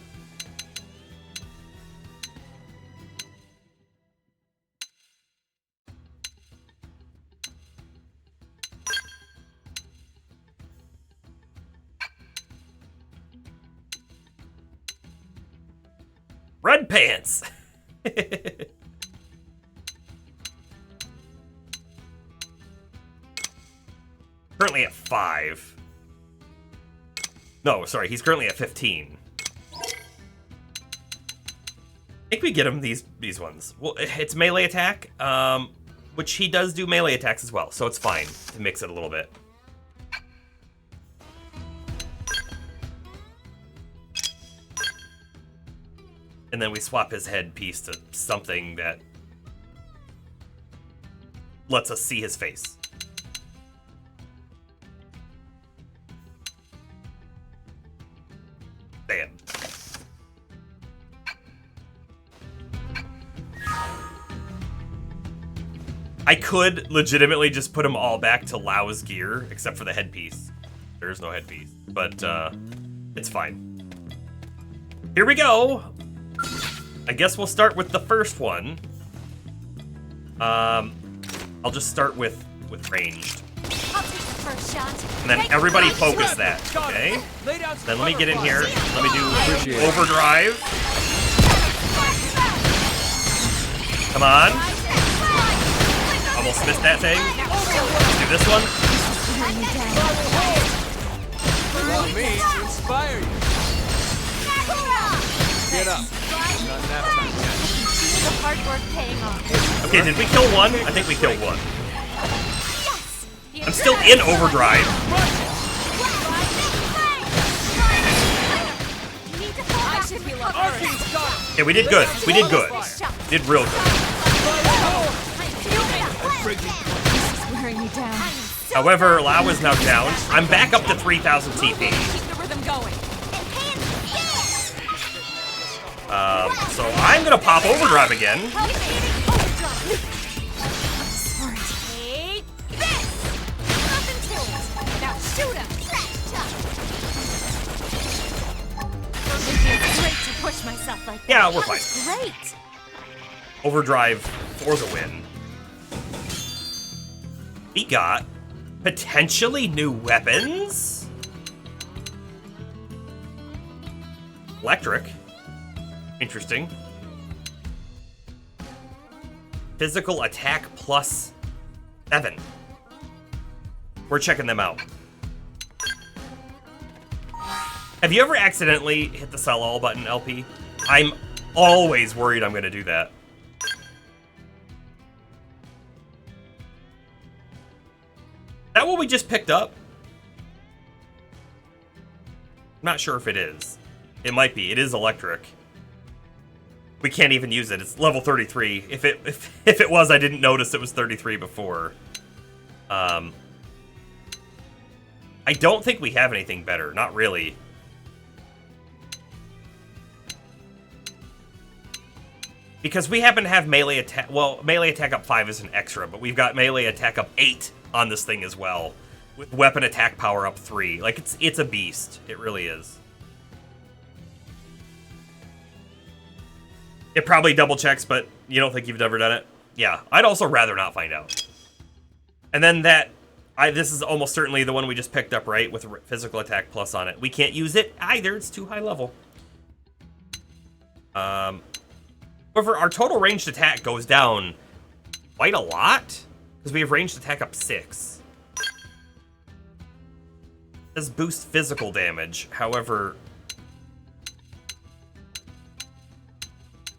Red pants! Currently at 5. No, sorry, he's currently at 15. I think we get him these ones. Well, it's melee attack, which he does do melee attacks as well, so it's fine to mix it a little bit. And then we swap his headpiece to something that lets us see his face. Bam. I could legitimately just put them all back to Lau's gear, except for the headpiece. There is no headpiece, but it's fine. Here we go. I guess we'll start with the first one. I'll just start with ranged. I'll take the first shot. And then everybody focus that, okay? Then let me get in here. Let me do overdrive. Come on. Almost missed that thing. Let's do this one. Want me to inspire you. Get up. Not nap time yet. The hard work paying off. Okay, did we kill one? I think we killed one. Yes! I'm still in overdrive. I should be lucky. Okay, we did good. We did good. Did real good. This is wearing me down. However, Lau is now down. I'm back up to 3,000 TP. Keep the rhythm going. So I'm gonna pop overdrive again. Sorry. Take this! Nothing to it. Now shoot him! It's great to push myself like that. Yeah, we're fine. Great! Overdrive for the win. We got potentially new weapons. Electric. Interesting. Physical attack plus 7. We're checking them out. Have you ever accidentally hit the sell all button, LP? I'm always worried I'm going to do that. Is that what we just picked up? I'm not sure if it is. It might be. It is electric. We can't even use it. It's level 33. If it was, I didn't notice it was 33 before. I don't think we have anything better. Not really. Because we happen to have melee attack. Well, melee attack up 5 is an extra, but we've got melee attack up 8 on this thing as well. With weapon attack power up 3. Like, it's a beast. It really is. It probably double checks, but you don't think you've ever done it? Yeah, I'd also rather not find out. And then this is almost certainly the one we just picked up, right? With physical attack plus on it. We can't use it either. It's too high level. However, our total ranged attack goes down quite a lot, because we have ranged attack up 6. It does boost physical damage, however...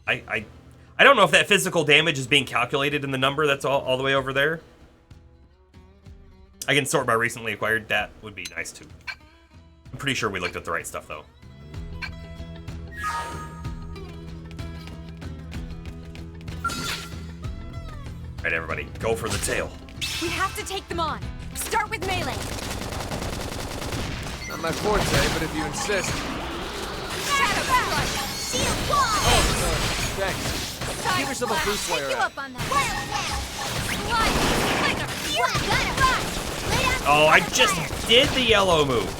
I don't know if that physical damage is being calculated in the number that's all the way over there. I can sort by recently acquired. That would be nice, too. I'm pretty sure we looked at the right stuff, though. All right, everybody, go for the tail. We have to take them on. Start with melee. Not my forte, but if you insist. Shadow Strike. Shield wall. Oh, thanks. Give yourself a boost while you're at it. On that. Oh, I just did the yellow move.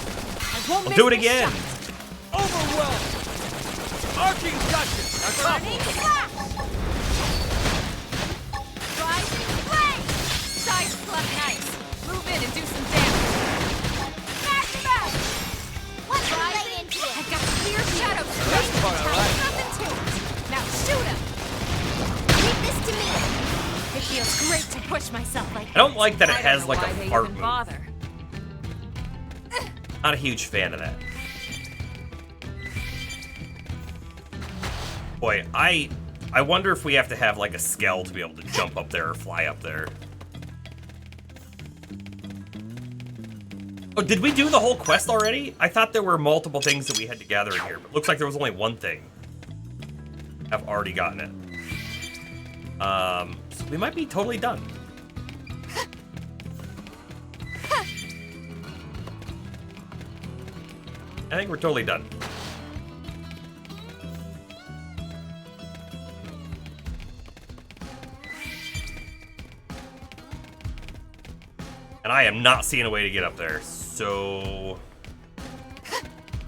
I'll do it again. Overwhelm. Arcing gushes. Side flip nice. Move in and do some damage. Smash him out. What's right into it? I've got clear shadow That's the part I like. Nothing to it. Now shoot him. Leave this to me. It feels great to push myself like I don't like that it I don't has know like why a they fart even move. bother. Not a huge fan of that. Boy, I wonder if we have to have like a skell to be able to jump up there or fly up there. Oh, did we do the whole quest already? I thought there were multiple things that we had to gather in here, but looks like there was only one thing. I've already gotten it. So we might be totally done. I think we're totally done. And I am not seeing a way to get up there, so...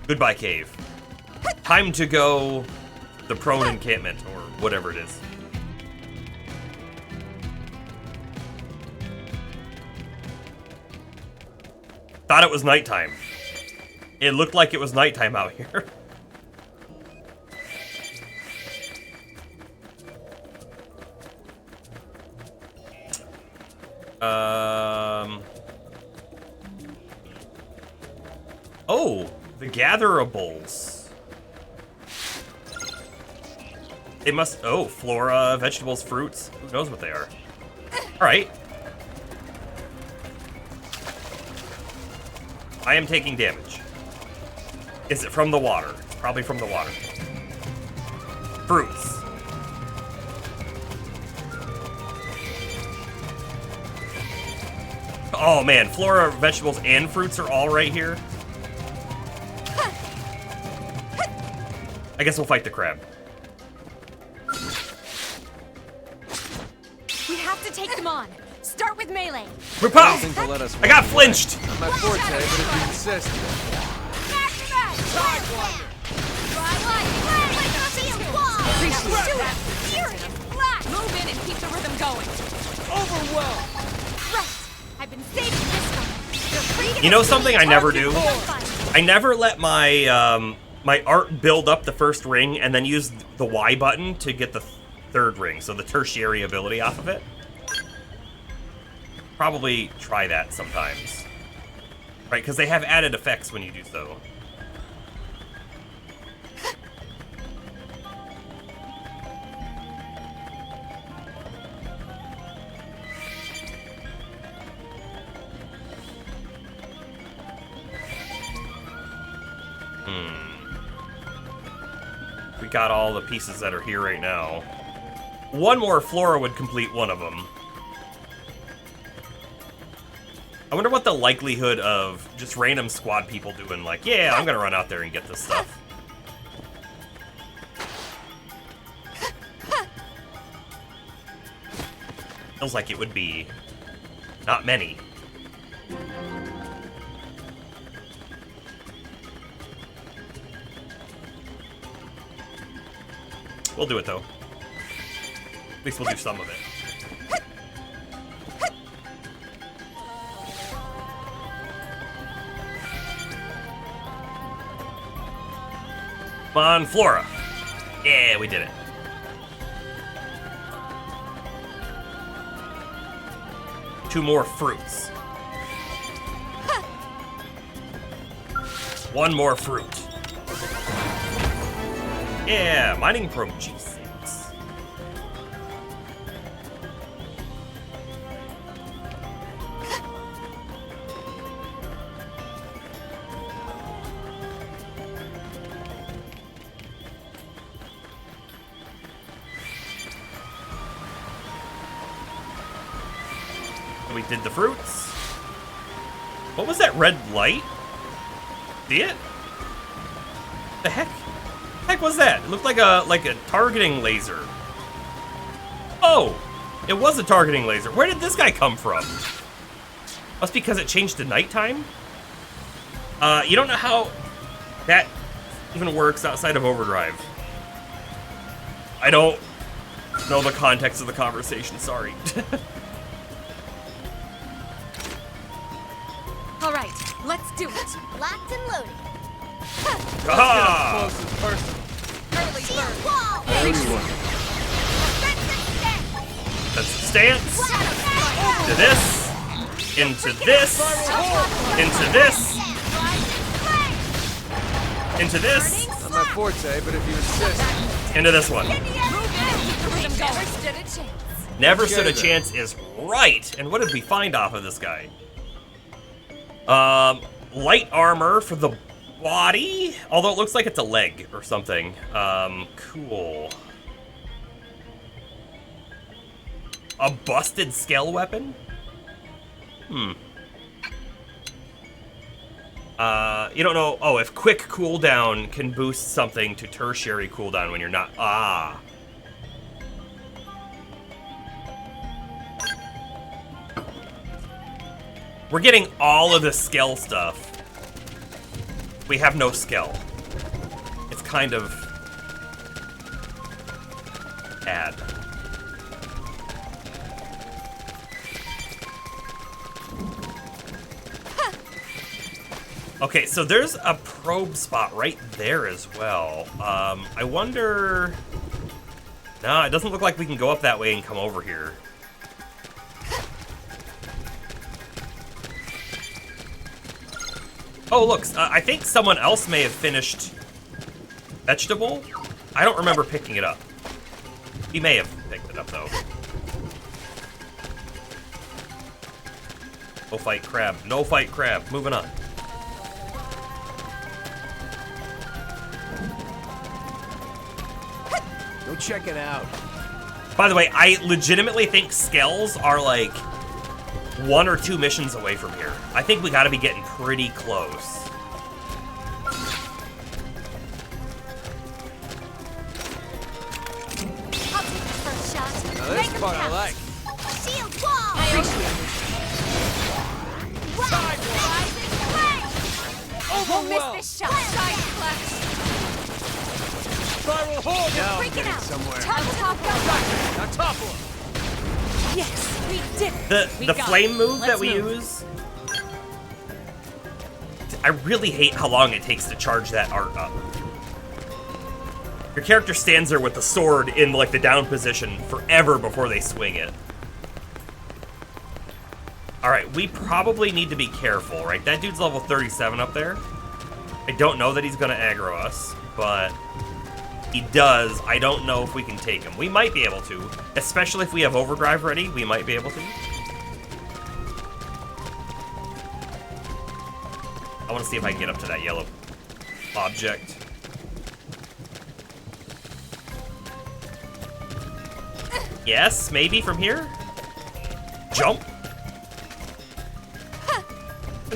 Goodbye, cave. Time to go the prone encampment, or whatever it is. Thought it was nighttime. It looked like it was nighttime out here. Oh, the gatherables. They must, oh, flora, vegetables, fruits. Who knows what they are? All right. I am taking damage. Is it from the water? It's probably from the water. Fruits. Oh man, flora, vegetables, and fruits are all right here. I guess we'll fight the crab. We have to take them on. Start with melee. Ripoff! Think they'll let us I got walk flinched! away. Not my forte, but if you insist. Smash him out. Shield wall. Appreciate that. Furious blast. Move in and keep the rhythm going. Overwhelm. Right. I've been saving this one. You're free to You know something I never do? Fight. I never let my my art build up the first ring and then use the Y button to get the third ring, so the tertiary ability off of it. Probably try that sometimes. Right, because they have added effects when you do so. We got all the pieces that are here right now. One more flora would complete one of them. I wonder what the likelihood of just random squad people doing, like, yeah, I'm gonna run out there and get this stuff. Feels like it would be not many. We'll do it, though. At least we'll do some of it. Come on, Flora. Yeah, we did it. Two more fruits. One more fruit. Yeah, mining probe G6. We did the fruits. What was that red light? See it? The heck? The heck was that? It looked like a targeting laser. Oh, it was a targeting laser. Where did this guy come from? Must be because it changed to nighttime. You don't know how that even works outside of Overdrive. I don't know the context of the conversation. Sorry. All right, let's do it. Locked and loaded. Aha! Early bird. Wall! That's the stance. To this. Into this. Into this. Into this. Not my forte, but if you insist. Into this one. Never stood a chance. Never stood a chance is right. And what did we find off of this guy? Light armor for the body, although it looks like it's a leg or something. Cool. A busted scale weapon? You don't know. Oh, if quick cooldown can boost something to tertiary cooldown when you're not. Ah. We're getting all of the Skell stuff. We have no Skell. It's kind of bad. Okay, so there's a probe spot right there as well. I wonder... No, it doesn't look like we can go up that way and come over here. Oh, look, I think someone else may have finished vegetable. I don't remember picking it up. He may have picked it up, though. No fight crab. No fight crab. Moving on. Go check it out. By the way, I legitimately think Skells are like 1 or 2 missions away from here. I think we gotta be getting pretty close. I'll take the first shot. Now this part I like. Shield wall! I appreciate it. Won't miss this shot. Side flash. Spiral hold! Now I'm Freaking getting out. somewhere. Top. Now topple him. Yes, we did it. The flame move that we use. I really hate how long it takes to charge that art up. Your character stands there with the sword in like the down position forever before they swing it. Alright, we probably need to be careful, right? That dude's level 37 up there. I don't know that he's gonna aggro us, but he does. I don't know if we can take him. We might be able to, especially if we have overdrive ready, we might be able to. I want to see if I can get up to that yellow object. Yes, maybe from here. Jump.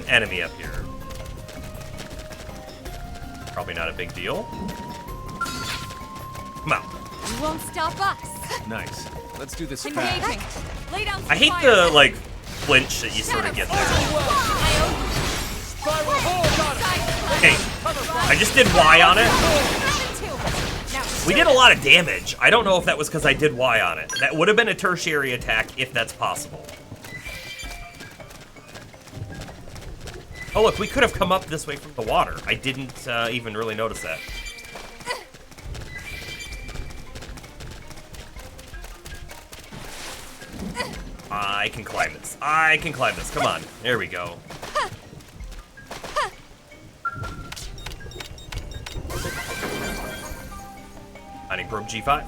an enemy up here. Probably not a big deal. Come on. You won't stop us. Nice. Let's do this fast. Engaging. Lay down some I hate fire. the, like, flinch that you sort of get there. Hey, I just did Y on it. We did a lot of damage. I don't know if that was because I did Y on it. That would have been a tertiary attack if that's possible. Oh look, we could have come up this way from the water. I didn't even really notice that. I can climb this. I can climb this. Come on. There we go. Mining probe G5.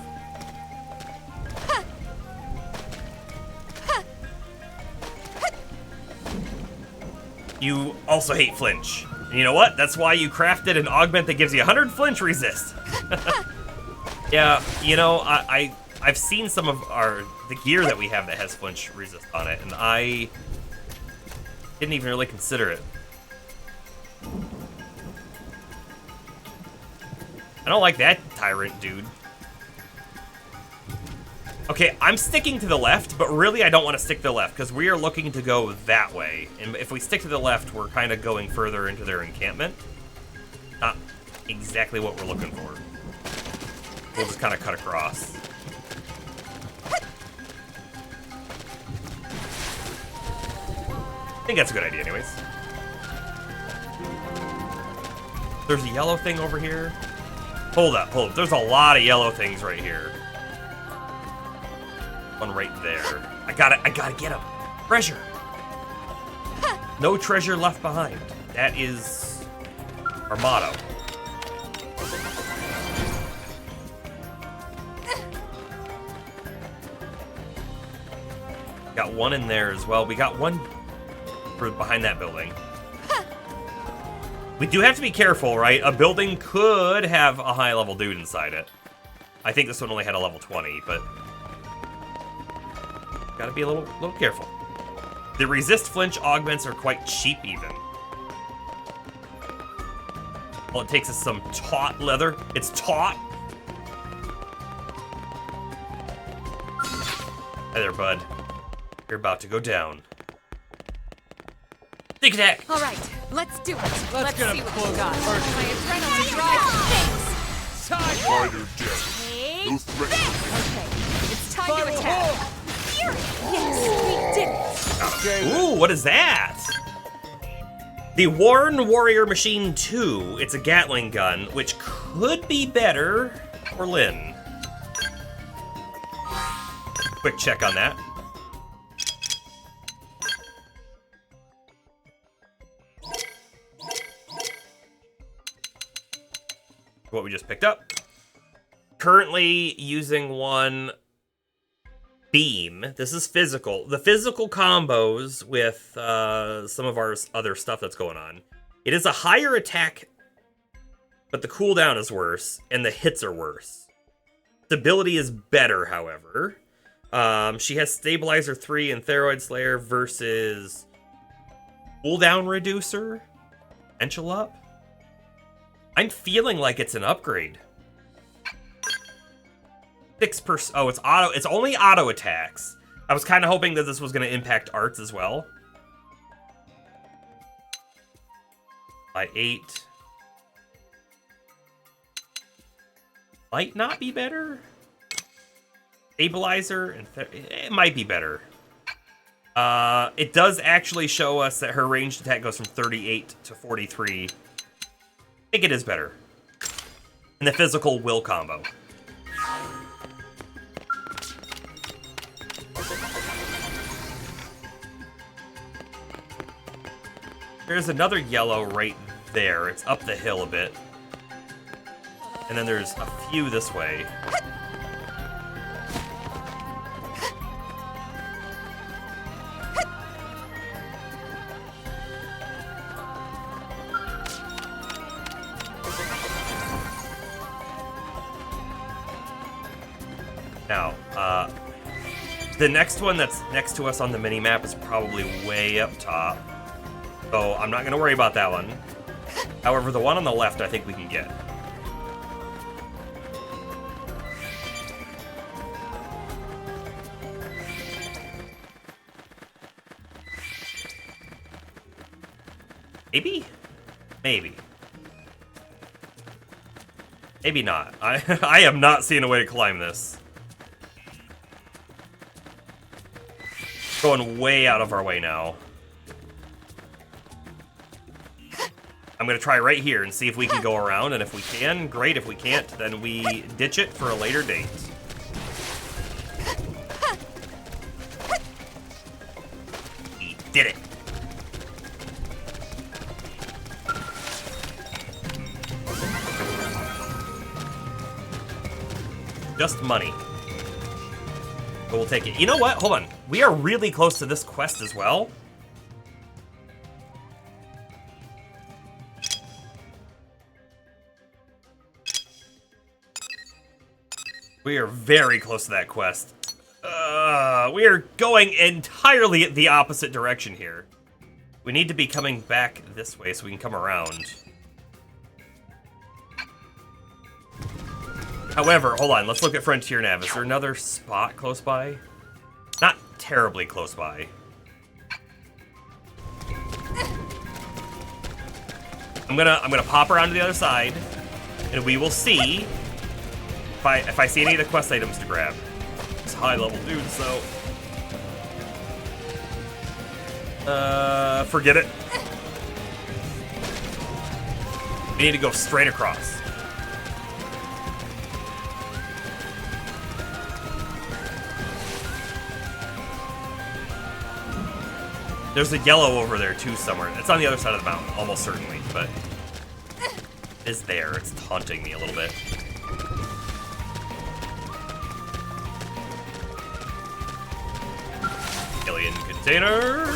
You also hate flinch. And you know what? That's why you crafted an augment that gives you 100 flinch resist. Yeah, you know, I've seen some of the gear that we have that has flinch resist on it, and I didn't even really consider it. I don't like that tyrant, dude. Okay, I'm sticking to the left, but really I don't want to stick to the left, because we are looking to go that way. And if we stick to the left, we're kind of going further into their encampment. Not exactly what we're looking for. We'll just kind of cut across. I think that's a good idea anyways. There's a yellow thing over here. Hold up. There's a lot of yellow things right here. One right there. I gotta get him. Treasure. No treasure left behind. That is our motto. Got one in there as well. We got one for behind that building. We do have to be careful, right? A building could have a high-level dude inside it. I think this one only had a level 20, but gotta be a little careful. The resist flinch augments are quite cheap, even. All it takes is some taut leather. It's taut. Hey there, bud. You're about to go down. Sneak attack! All right, let's do it. Let's get see up what close you got. first. My adrenaline drives things. Spider death. Take No threat. this. Okay, it's time to attack. Yes, we did it. Ooh, what is that? The Warren Warrior Machine 2. It's a Gatling gun, which could be better for Lynn. Quick check on that. What we just picked up. Currently using one beam. This is physical. The physical combos with some of our other stuff that's going on. It is a higher attack, but the cooldown is worse, and the hits are worse. Stability is better, however. She has Stabilizer 3 and Theroid Slayer versus cooldown reducer. Potential up. I'm feeling like it's an upgrade. 6%. Oh, it's auto. It's only auto attacks. I was kind of hoping that this was going to impact arts as well. By 8. Might not be better. Stabilizer and it might be better. It does actually show us that her ranged attack goes from 38 to 43. I think it is better. And the physical will combo. There's another yellow right there. It's up the hill a bit. And then there's a few this way. Now, the next one that's next to us on the mini-map is probably way up top. So I'm not going to worry about that one. However, the one on the left I think we can get. Maybe? Maybe. Maybe not. I am not seeing a way to climb this. Going way out of our way now. I'm gonna try right here and see if we can go around, and if we can, great. If we can't, then we ditch it for a later date. We did it. Just money. But we'll take it. You know what? Hold on. We are really close to this quest as well. We are very close to that quest. We are going entirely the opposite direction here. We need to be coming back this way so we can come around. However, hold on, let's look at Frontier Nav. Is there another spot close by? Not terribly close by. I'm gonna pop around to the other side, and we will see if I see any of the quest items to grab. It's high level dude, so forget it. We need to go straight across. There's a yellow over there too somewhere. It's on the other side of the mountain, almost certainly, but it's there. It's taunting me a little bit. Alien container.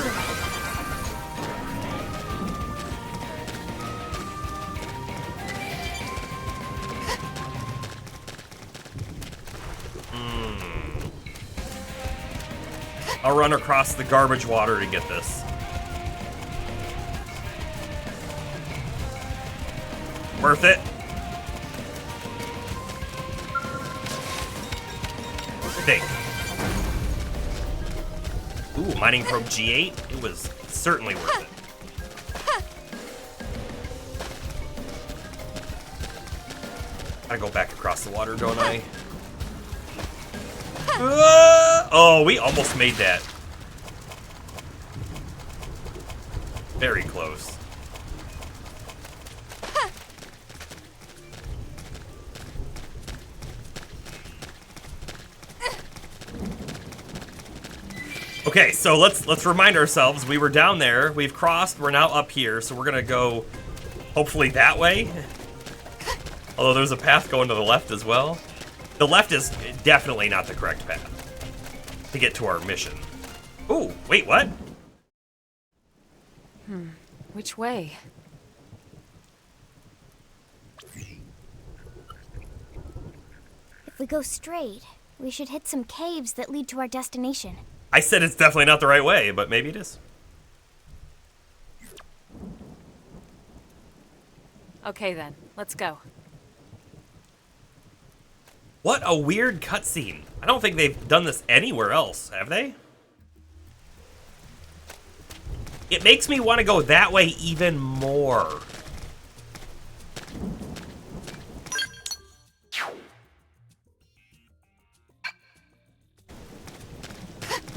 I'll run across the garbage water to get this. Worth it. Think. Ooh, mining probe G8. It was certainly worth it. I go back across the water, don't I? Oh, we almost made that. Very close. Okay, so let's remind ourselves we were down there, we've crossed, we're now up here, so we're gonna go hopefully that way. Although there's a path going to the left as well. The left is definitely not the correct path to get to our mission. Ooh, wait, what? Which way? If we go straight, we should hit some caves that lead to our destination. I said it's definitely not the right way, but maybe it is. Okay then, let's go. What a weird cutscene. I don't think they've done this anywhere else, have they? It makes me want to go that way even more.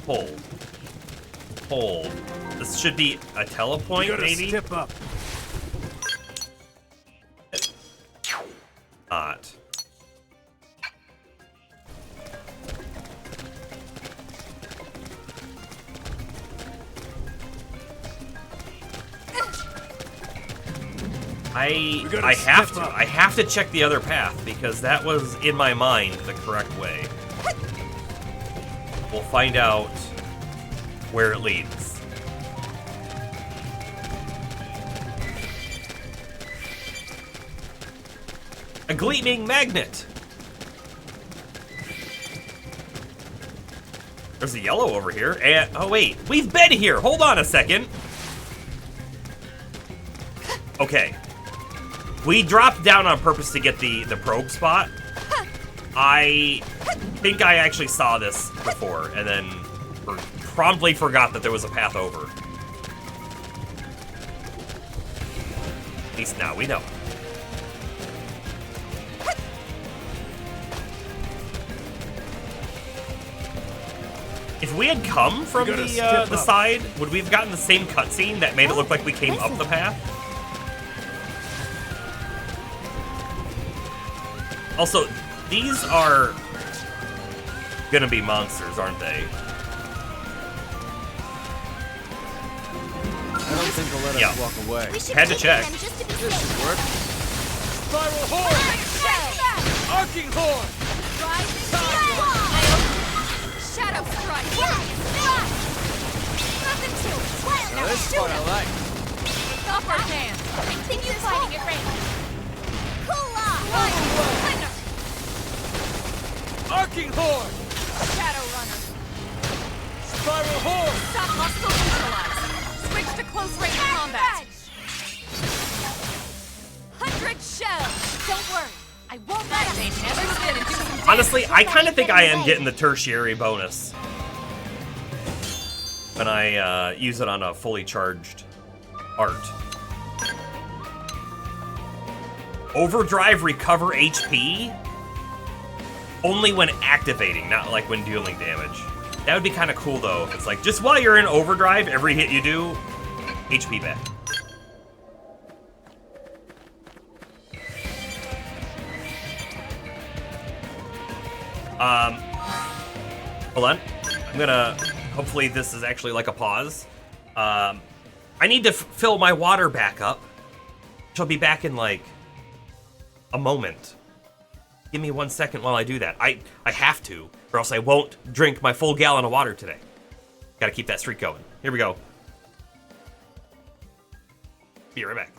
Hold. Hold. This should be a telepoint, maybe? Step up. Not. I have to check the other path because that was in my mind the correct way. We'll find out where it leads. A gleaming magnet. There's a yellow over here. And oh wait, we've been here. Hold on a second. Okay. We dropped down on purpose to get the probe spot. I think I actually saw this before, and then promptly forgot that there was a path over. At least now we know. If we had come from the side, would we have gotten the same cutscene that made it look like we came up the path? Also, these are gonna be monsters, aren't they? I don't think they'll let us walk away. Had to check. This should work. Spiral horn! Arcing horn! Shadow strike! Nothing to it! Well, Now this part I like. upper hand! Continue fighting at range! Cool off! Thunder! Arcing horn! Shadow runner! Spiral horn! Stop hostile neutralized. Switch to close range combat. 100 shells! Don't worry, I won't let They never stood and do some damage. Honestly, I kind of think I am getting the tertiary bonus when I use it on a fully charged art. Overdrive recover HP only when activating, not like when dealing damage. That would be kind of cool though. If it's like just while you're in overdrive, every hit you do, HP back. Hold on. I'm gonna, hopefully this is actually like a pause. I need to fill my water back up. She'll be back in like a moment. Give me 1 second while I do that. I have to, or else I won't drink my full gallon of water today. Gotta keep that streak going. Here we go. Be right back.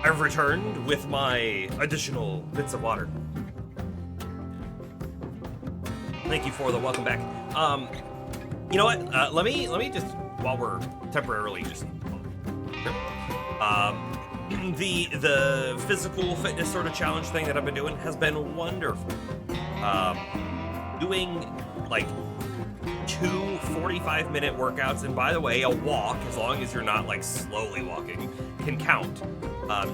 I've returned with my additional bits of water. Thank you for the welcome back. You know what? Let me just, while we're temporarily just, the physical fitness sort of challenge thing that I've been doing has been wonderful. Doing like 2 45-minute workouts, and by the way, a walk, as long as you're not like slowly walking, can count.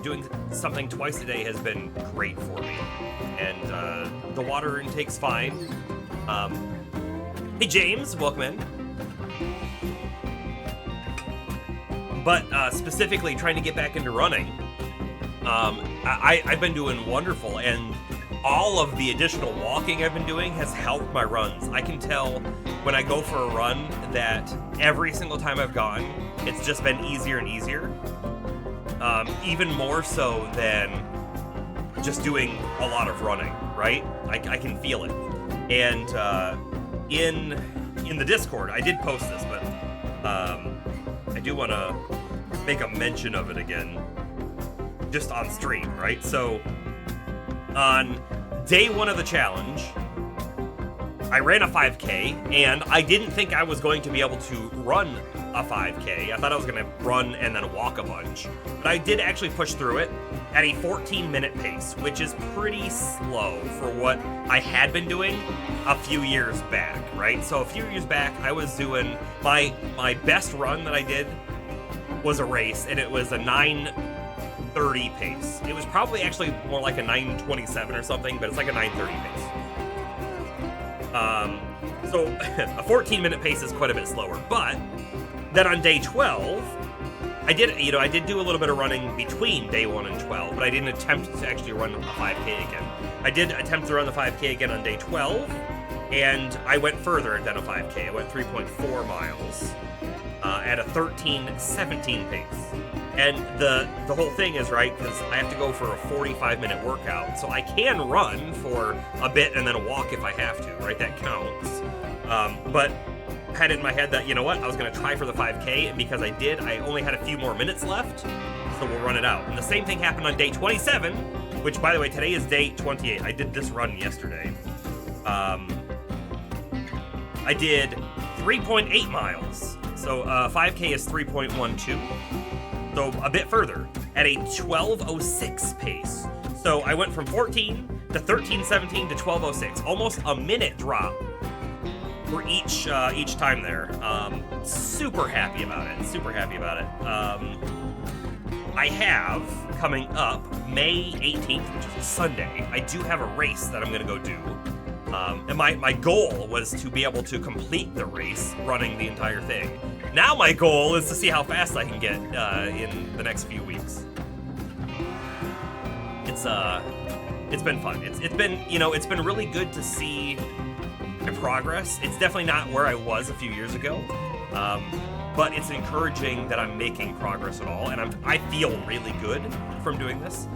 Doing something twice a day has been great for me, and the water intake's fine. Hey James, welcome in. But specifically trying to get back into running, I've been doing wonderful, and all of the additional walking I've been doing has helped my runs. I can tell when I go for a run that every single time I've gone, it's just been easier and easier. Even more so than just doing a lot of running, right? I can feel it. And in the Discord, I did post this, but I do want to make a mention of it again, just on stream, right? So on day 1 of the challenge, I ran a 5K, and I didn't think I was going to be able to run a 5K. I thought I was going to run and then walk a bunch, but I did actually push through it at a 14-minute pace, which is pretty slow for what I had been doing a few years back, right? So a few years back, I was doing my best run that I did was a race, and it was a 9:30 pace. It was probably actually more like a 9:27 or something, but it's like a 9:30 pace. So a 14-minute pace is quite a bit slower. But then on day 12, I did do a little bit of running between day 1 and 12, but I didn't attempt to actually run a 5K again. I did attempt to run the 5K again on day 12, and I went further than a 5K. I went 3.4 miles at a 13:17 pace. And the whole thing is, right, because I have to go for a 45-minute workout, so I can run for a bit and then walk if I have to, right? That counts. But I had it in my head that, you know what, I was going to try for the 5K, and because I did, I only had a few more minutes left, so we'll run it out. And the same thing happened on day 27, which, by the way, today is day 28. I did this run yesterday. I did 3.8 miles, so 5K is 3.12. So a bit further, at a 12:06 pace. So I went from 14 to 13:17 to 12:06, almost a minute drop for each time there. Super happy about it. Super happy about it. I have coming up May 18th, which is a Sunday. I do have a race that I'm gonna go do. And my goal was to be able to complete the race running the entire thing. Now my goal is to see how fast I can get in the next few weeks. It's been fun. It's been really good to see my progress. It's definitely not where I was a few years ago, but it's encouraging that I'm making progress at all, and I feel really good from doing this.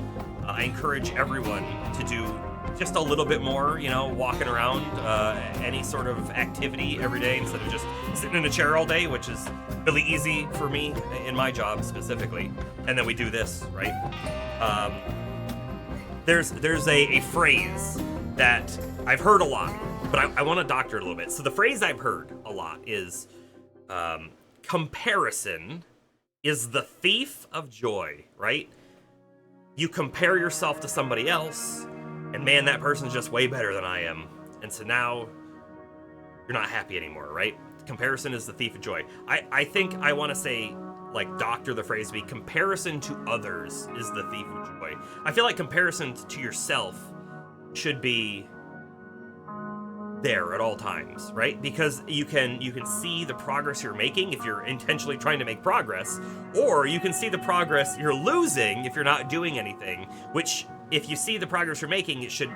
I encourage everyone to do just a little bit more, walking around, any sort of activity every day instead of just sitting in a chair all day, which is really easy for me in my job specifically. And then we do this, right? There's a phrase that I've heard a lot, but I want to doctor it a little bit. So the phrase I've heard a lot is comparison is the thief of joy, right? You compare yourself to somebody else, and man, that person's just way better than I am. And so now you're not happy anymore, right? Comparison is the thief of joy. I think I want to say, doctor the phrase be comparison to others is the thief of joy. I feel like comparison to yourself should be there at all times, right? Because you can see the progress you're making if you're intentionally trying to make progress, or you can see the progress you're losing if you're not doing anything, which if you see the progress you're making, it should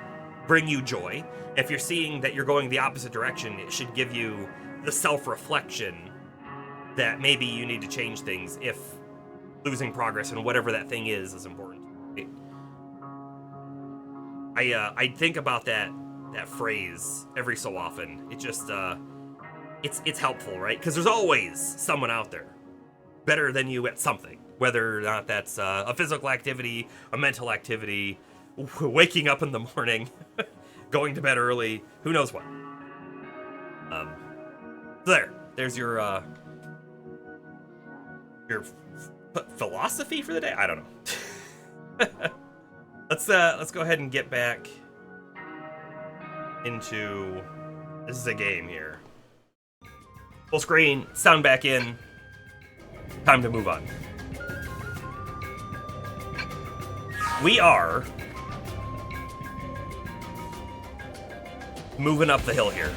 bring you joy. If you're seeing that you're going the opposite direction, it should give you the self-reflection that maybe you need to change things if losing progress in whatever that thing is important. I think about that phrase every so often. It just it's helpful, right? Because there's always someone out there better than you at something, Whether or not that's a physical activity, a mental activity, waking up in the morning, going to bed early, who knows what. There's your philosophy for the day. I don't know. Let's go ahead and get back into this is a game here. Full screen, sound back in. Time to move on. We are moving up the hill here.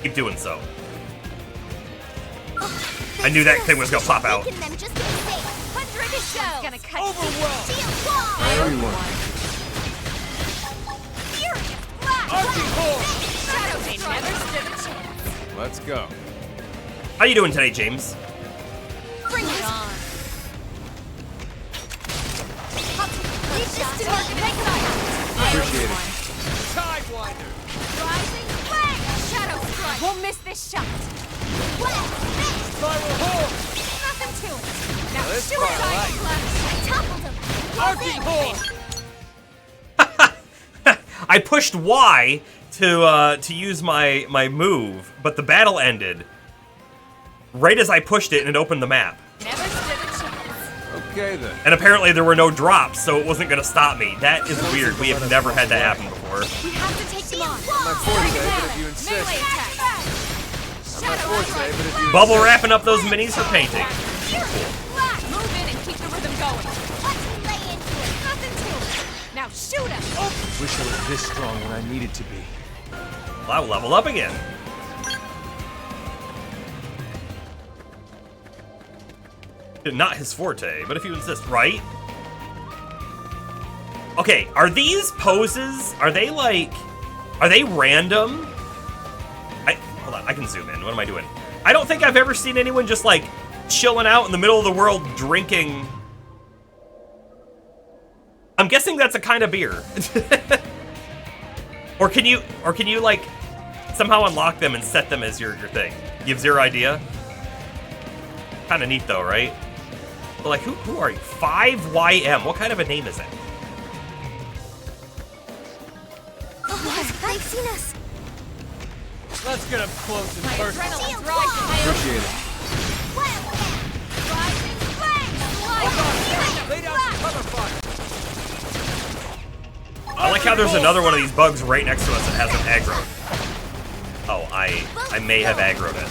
Keep doing so. I knew that thing was gonna pop out. Gonna cut Overwhelmed. Everyone. They never stood a chance. Let's go. How you doing today, James? Bring it on. Leave this to me. Appreciate it. Sidewinder. Rising flame. Shadow strike. Won't miss this shot. Spiral horn. Nothing to it. Now Let's shoot try it. light. I toppled him. Arcing horn. I pushed Y to use my move, but the battle ended right as I pushed it and it opened the map. Never stood a chance. Okay then. And apparently there were no drops, so it wasn't gonna stop me. That is weird. We have never had that happen before. We have to take them on. My forte, but if you insist. Melee attack. My forte, but if you Bubble insist. wrapping up those minis for painting. Move in and keep the rhythm going. Watch me lay into it. Nothing to it. Now shoot him. Wish I was this strong when I needed to be. Well, I'll level up again. Not his forte, but if you insist, right? Okay, are these poses, are they random? Hold on, I can zoom in. What am I doing? I don't think I've ever seen anyone just like chilling out in the middle of the world drinking. I'm guessing that's a kind of beer. Or can you like somehow unlock them and set them as your thing? You have zero idea? Kind of neat though, right? But like, who are you? 5YM. What kind of a name is it? Oh, they've seen us. Let's get up close and personal. Adrenaline's rising. Appreciate it. Rising flame. Lay down some cover fire. I like how there's another one of these bugs right next to us that hasn't aggroed. Oh, I may have aggroed it.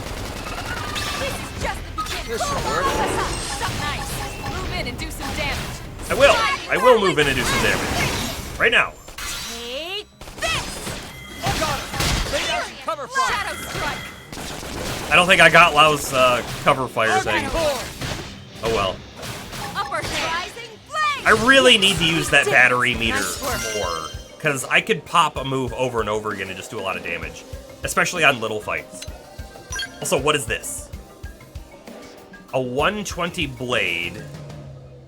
This is just the beginning. This should work. Something nice. Move in and do some damage. I will move in and do some damage. Right now. Take this. Oh god. Lay down some cover fire. Shadow strike. I don't think I got Lau's cover fire thing. Horn. Oh well. Upper rising flame. I really need to use that battery meter Nice work. more, because I could pop a move over and over again and just do a lot of damage, especially on little fights. Also, what is this? A 120 blade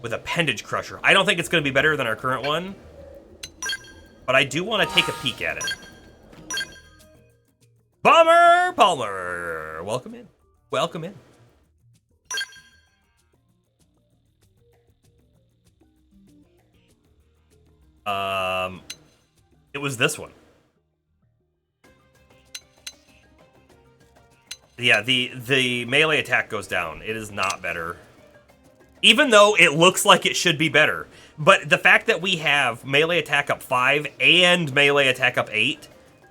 with appendage crusher. I don't think it's going to be better than our current one, but I do want to take a peek at it. Bomber Palmer! Welcome in. Welcome in. It was this one. Yeah, the melee attack goes down. It is not better. Even though it looks like it should be better. But the fact that we have melee attack up 5 and melee attack up 8,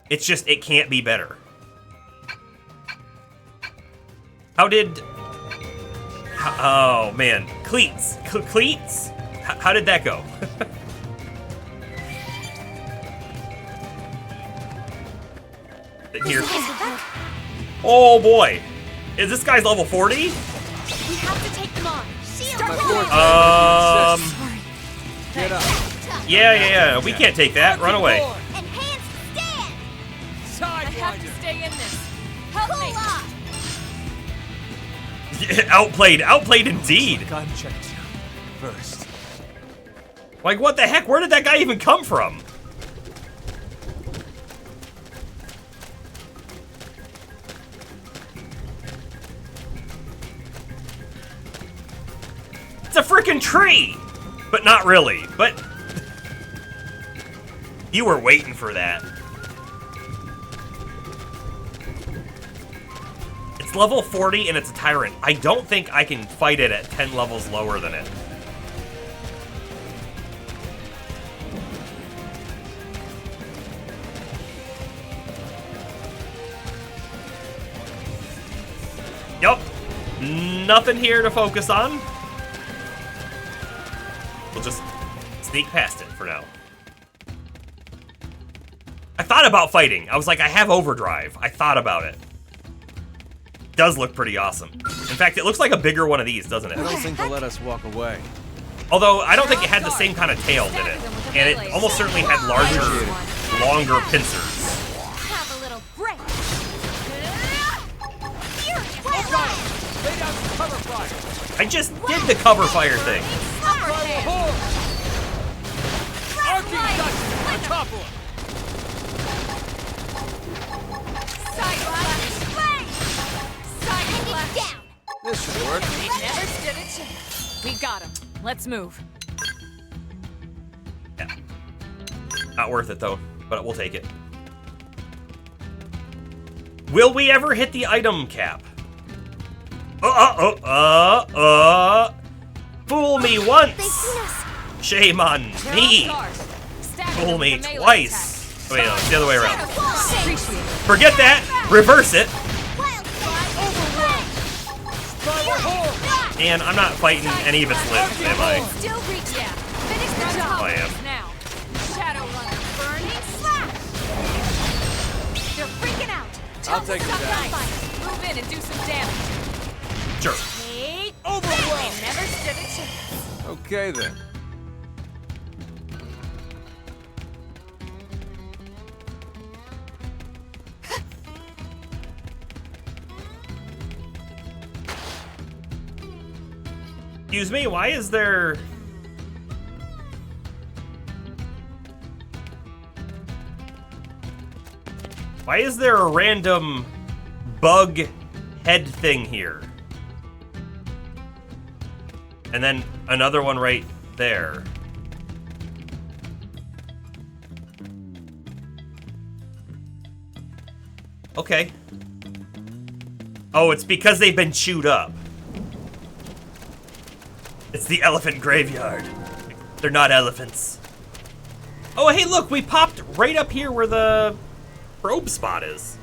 it's just, it can't be better. How did... Oh, man. Cleats. Cleats? How did that go? Here. Oh boy. Is this guy's level 40? We have to take them on. My forte, Sorry. get up. Yeah. We can't take that. Run away. Enhanced stand. I have to Sidewinder. stay in this. Help me. Outplayed indeed. Gun checked first. Like, what the heck? Where did that guy even come from? It's a freaking tree! But not really. But you were waiting for that. It's level 40 and it's a tyrant. I don't think I can fight it at 10 levels lower than it. Yup. Nothing here to focus on. We'll just sneak past it for now. I thought about fighting. I was like, I have overdrive. I thought about it. Does look pretty awesome. In fact, it looks like a bigger one of these, doesn't it? I don't think they'll let us walk away. Although, I don't think it had the same kind of tail, did it? And it almost certainly had larger, longer pincers. Have a little break. Lay down some cover fire. I just did the cover fire thing. Arcing Dutch on top of him. This should work. Never stood a chance. We got him. Let's move. Yeah. Not worth it, though, but we'll take it. Will we ever hit the item cap? Fool me once. Shame on me. Fool me twice. Wait, no, it's the other way around. Forget that. Reverse it. And I'm not fighting any of its limbs, am I? Still reach down. Finish the job. I am. Now. Shadowrunner burning slash. They're freaking out. I'll take it down. Move in and do some damage. Sure. Hey, Overwhelm. Never stood a chance. Okay then. Excuse me, why is there... Why is there a random bug head thing here? And then another one right there. Okay. Oh, it's because they've been chewed up. It's the elephant graveyard. They're not elephants. Oh, hey, look, we popped right up here where the probe spot is.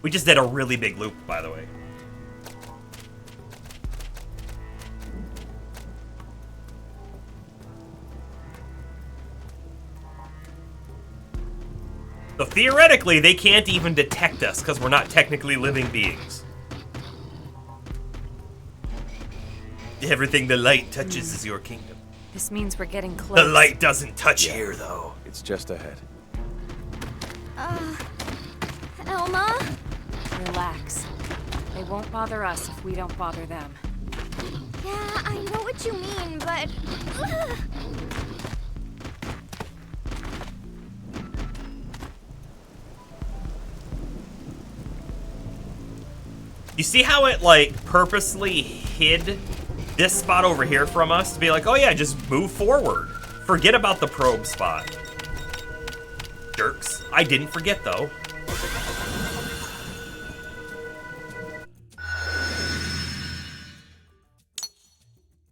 We just did a really big loop, by the way. So theoretically, they can't even detect us because we're not technically living beings. Everything the light touches is your kingdom. This means we're getting close. The light doesn't touch here, though. It's just ahead. Elma? Relax. They won't bother us if we don't bother them. Yeah, I know what you mean, but... You see how it, like, purposely hid this spot over here from us to be like, oh yeah, just move forward. Forget about the probe spot. Jerks. I didn't forget, though.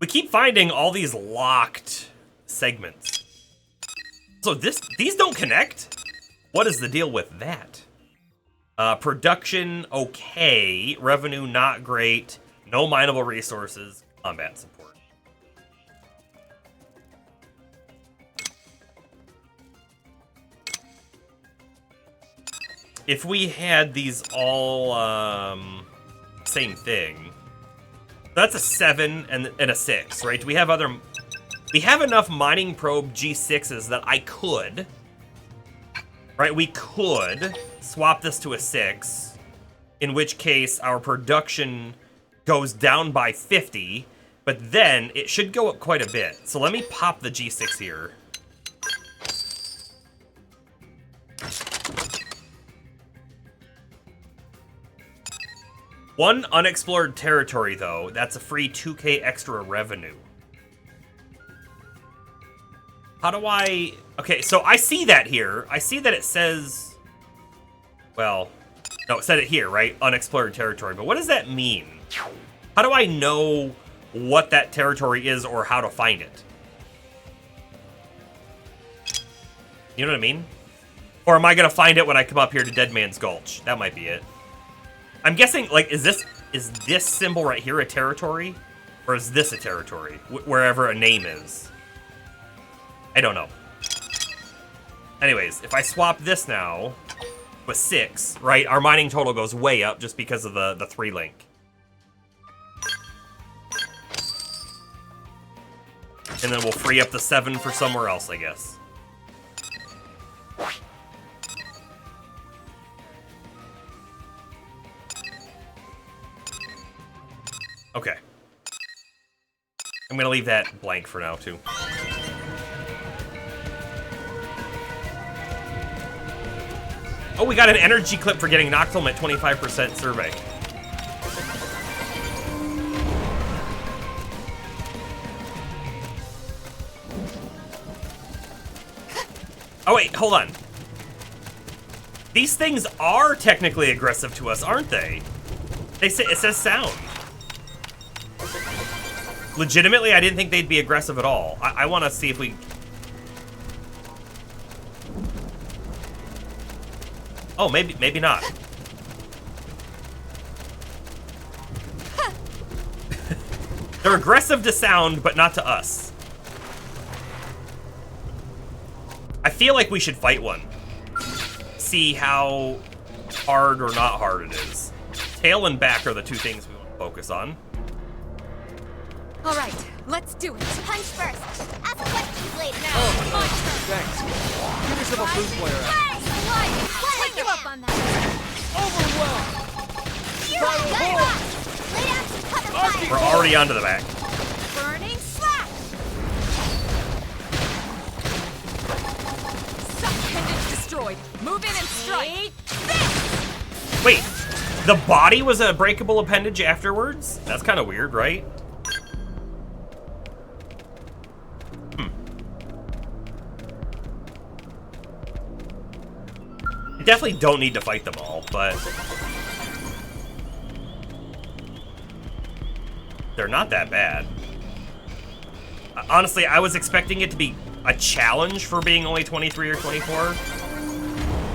We keep finding all these locked segments. So these don't connect? What is the deal with that? Production, okay. Revenue, not great. No mineable resources. Combat support. If we had these all, same thing. That's a 7 and a 6, right? Do we have other... We have enough mining probe G6s that I could... Right, we could swap this to a 6, in which case our production goes down by 50, but then it should go up quite a bit. So let me pop the G6 here. One unexplored territory, though. That's a free 2K extra revenue. How do I... Okay, so I see that here. I see that it says... Well, no, it said it here, right? Unexplored territory. But what does that mean? How do I know what that territory is or how to find it? You know what I mean? Or am I going to find it when I come up here to Dead Man's Gulch? That might be it. I'm guessing, like, is this symbol right here a territory? Or is this a territory? Wherever a name is. I don't know. Anyways, if I swap this now with 6, right, our mining total goes way up just because of the 3 link. And then we'll free up the 7 for somewhere else, I guess. Okay. I'm gonna leave that blank for now, too. Oh, we got an energy clip for getting Noctilum at 25% survey. Oh, wait, hold on. These things are technically aggressive to us, aren't they? They say it says sound. Legitimately, I didn't think they'd be aggressive at all. I want to see if we... Oh, maybe not. They're aggressive to sound, but not to us. I feel like we should fight one. See how hard or not hard it is. Tail and back are the 2 things we want to focus on. All right, let's do it. Punch first. Ask questions later. Now, my turn. Thanks. Give yourself a blue player out. Take you up on that. Lay down some cover fire. We're already onto the back. Burning slash. Subappendage destroyed. Move in and strike. Wait, the body was a breakable appendage afterwards? That's kind of weird, right? You definitely don't need to fight them all, but... they're not that bad. Honestly, I was expecting it to be a challenge for being only 23 or 24.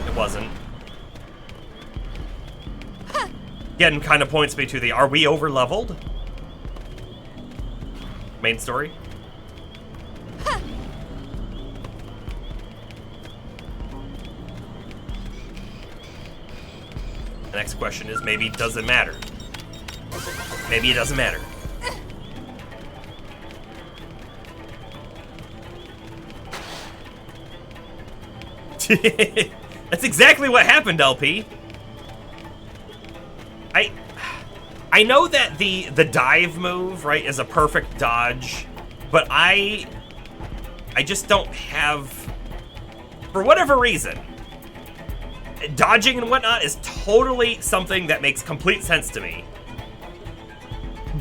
It wasn't. Again, kind of points me to the, are we over-leveled? Main story. The next question is, maybe does it matter? Maybe it doesn't matter. That's exactly what happened, LP. I know that the dive move, right, is a perfect dodge, but I just don't have, for whatever reason, dodging and whatnot is totally something that makes complete sense to me.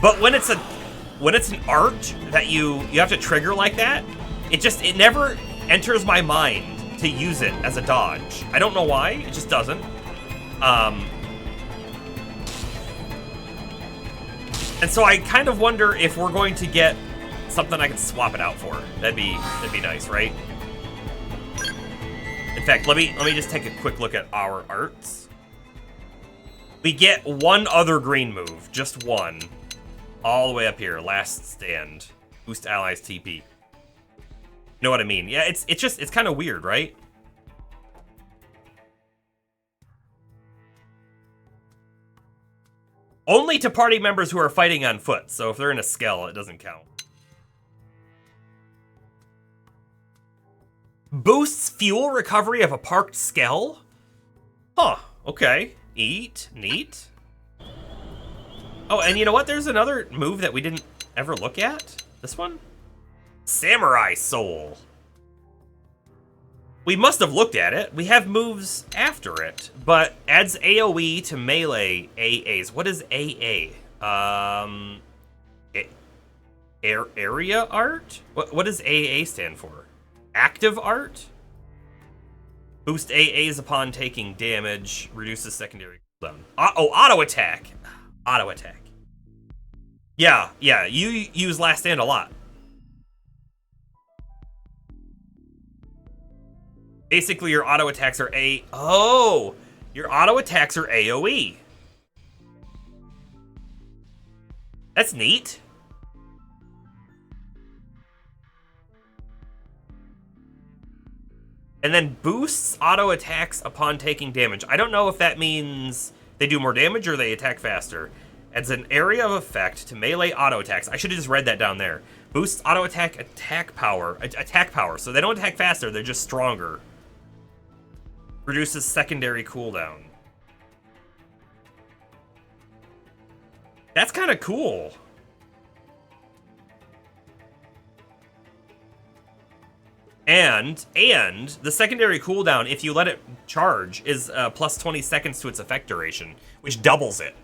But when it's an art that you have to trigger like that, it never enters my mind to use it as a dodge. I don't know why, it just doesn't. And so I kind of wonder if we're going to get something I can swap it out for. That'd be nice, right? In fact, let me just take a quick look at our arts. We get one other green move, just one. All the way up here, last stand. Boost allies TP. You know what I mean? Yeah, it's kind of weird, right? Only to party members who are fighting on foot, so if they're in a skell, it doesn't count. Boosts fuel recovery of a parked skell? Huh, okay. Neat. Oh, and you know what? There's another move that we didn't ever look at. This one? Samurai Soul. We must have looked at it. We have moves after it, but adds AoE to melee AAs. What is AA? Area art? What does AA stand for? Active art? Boost AAs upon taking damage. Reduces secondary cooldown. Auto attack. Auto attack. Yeah, you use Last Stand a lot. Basically, your auto attacks are your auto attacks are AoE. That's neat. And then boosts auto attacks upon taking damage. I don't know if that means they do more damage or they attack faster. Adds an area of effect to melee auto attacks. I should have just read that down there. Boosts auto attack power. So they don't attack faster, they're just stronger. Reduces secondary cooldown. That's kind of cool. And the secondary cooldown, if you let it charge, is plus 20 seconds to its effect duration, which doubles it.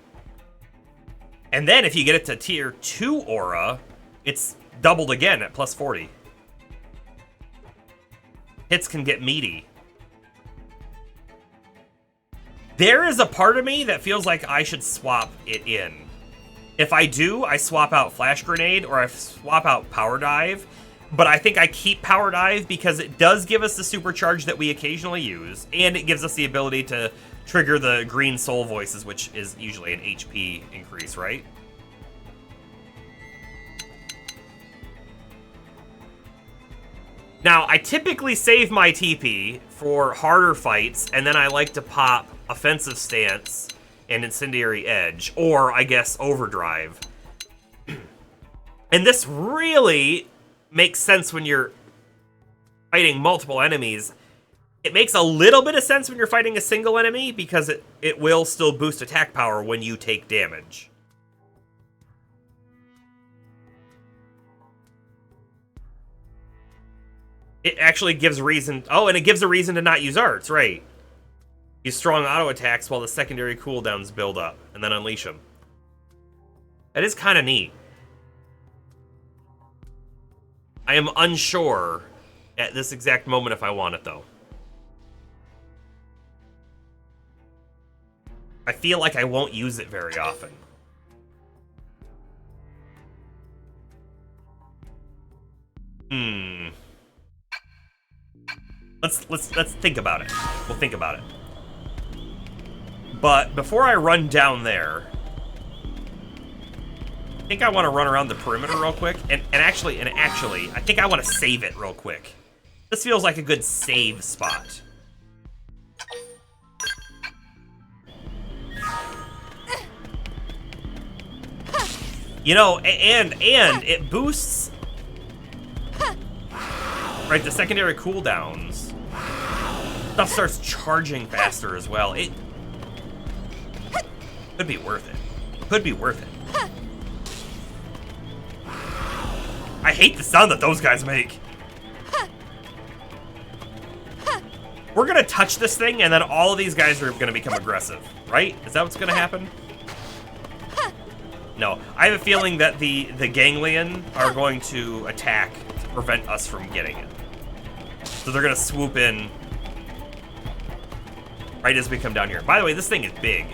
And then if you get it to tier 2 aura, it's doubled again at plus 40. Hits can get meaty. There is a part of me that feels like I should swap it in. If I do, I swap out Flash Grenade or I swap out Power Dive. But I think I keep Power Dive because it does give us the supercharge that we occasionally use, and it gives us the ability to trigger the green soul voices, which is usually an HP increase, right? Now, I typically save my TP for harder fights, and then I like to pop Offensive Stance and Incendiary Edge, or, I guess, Overdrive. And this really makes sense when you're fighting multiple enemies. It makes a little bit of sense when you're fighting a single enemy, because it will still boost attack power when you take damage. It actually gives reason... Oh, and it gives a reason to not use arts, right. Use strong auto attacks while the secondary cooldowns build up, and then unleash them. That is kind of neat. I am unsure at this exact moment if I want it, though. I feel like I won't use it very often. Let's think about it. We'll think about it. But before I run down there, I think I want to run around the perimeter real quick, and actually, I think I want to save it real quick. This feels like a good save spot. You know, and it boosts, right, the secondary cooldowns. Stuff starts charging faster as well. It could be worth it. Could be worth it. I hate the sound that those guys make. We're gonna touch this thing, and then all of these guys are gonna become aggressive, right? Is that what's gonna happen? No, I have a feeling that the ganglion are going to attack to prevent us from getting it. So they're gonna swoop in right as we come down here. By the way, this thing is big.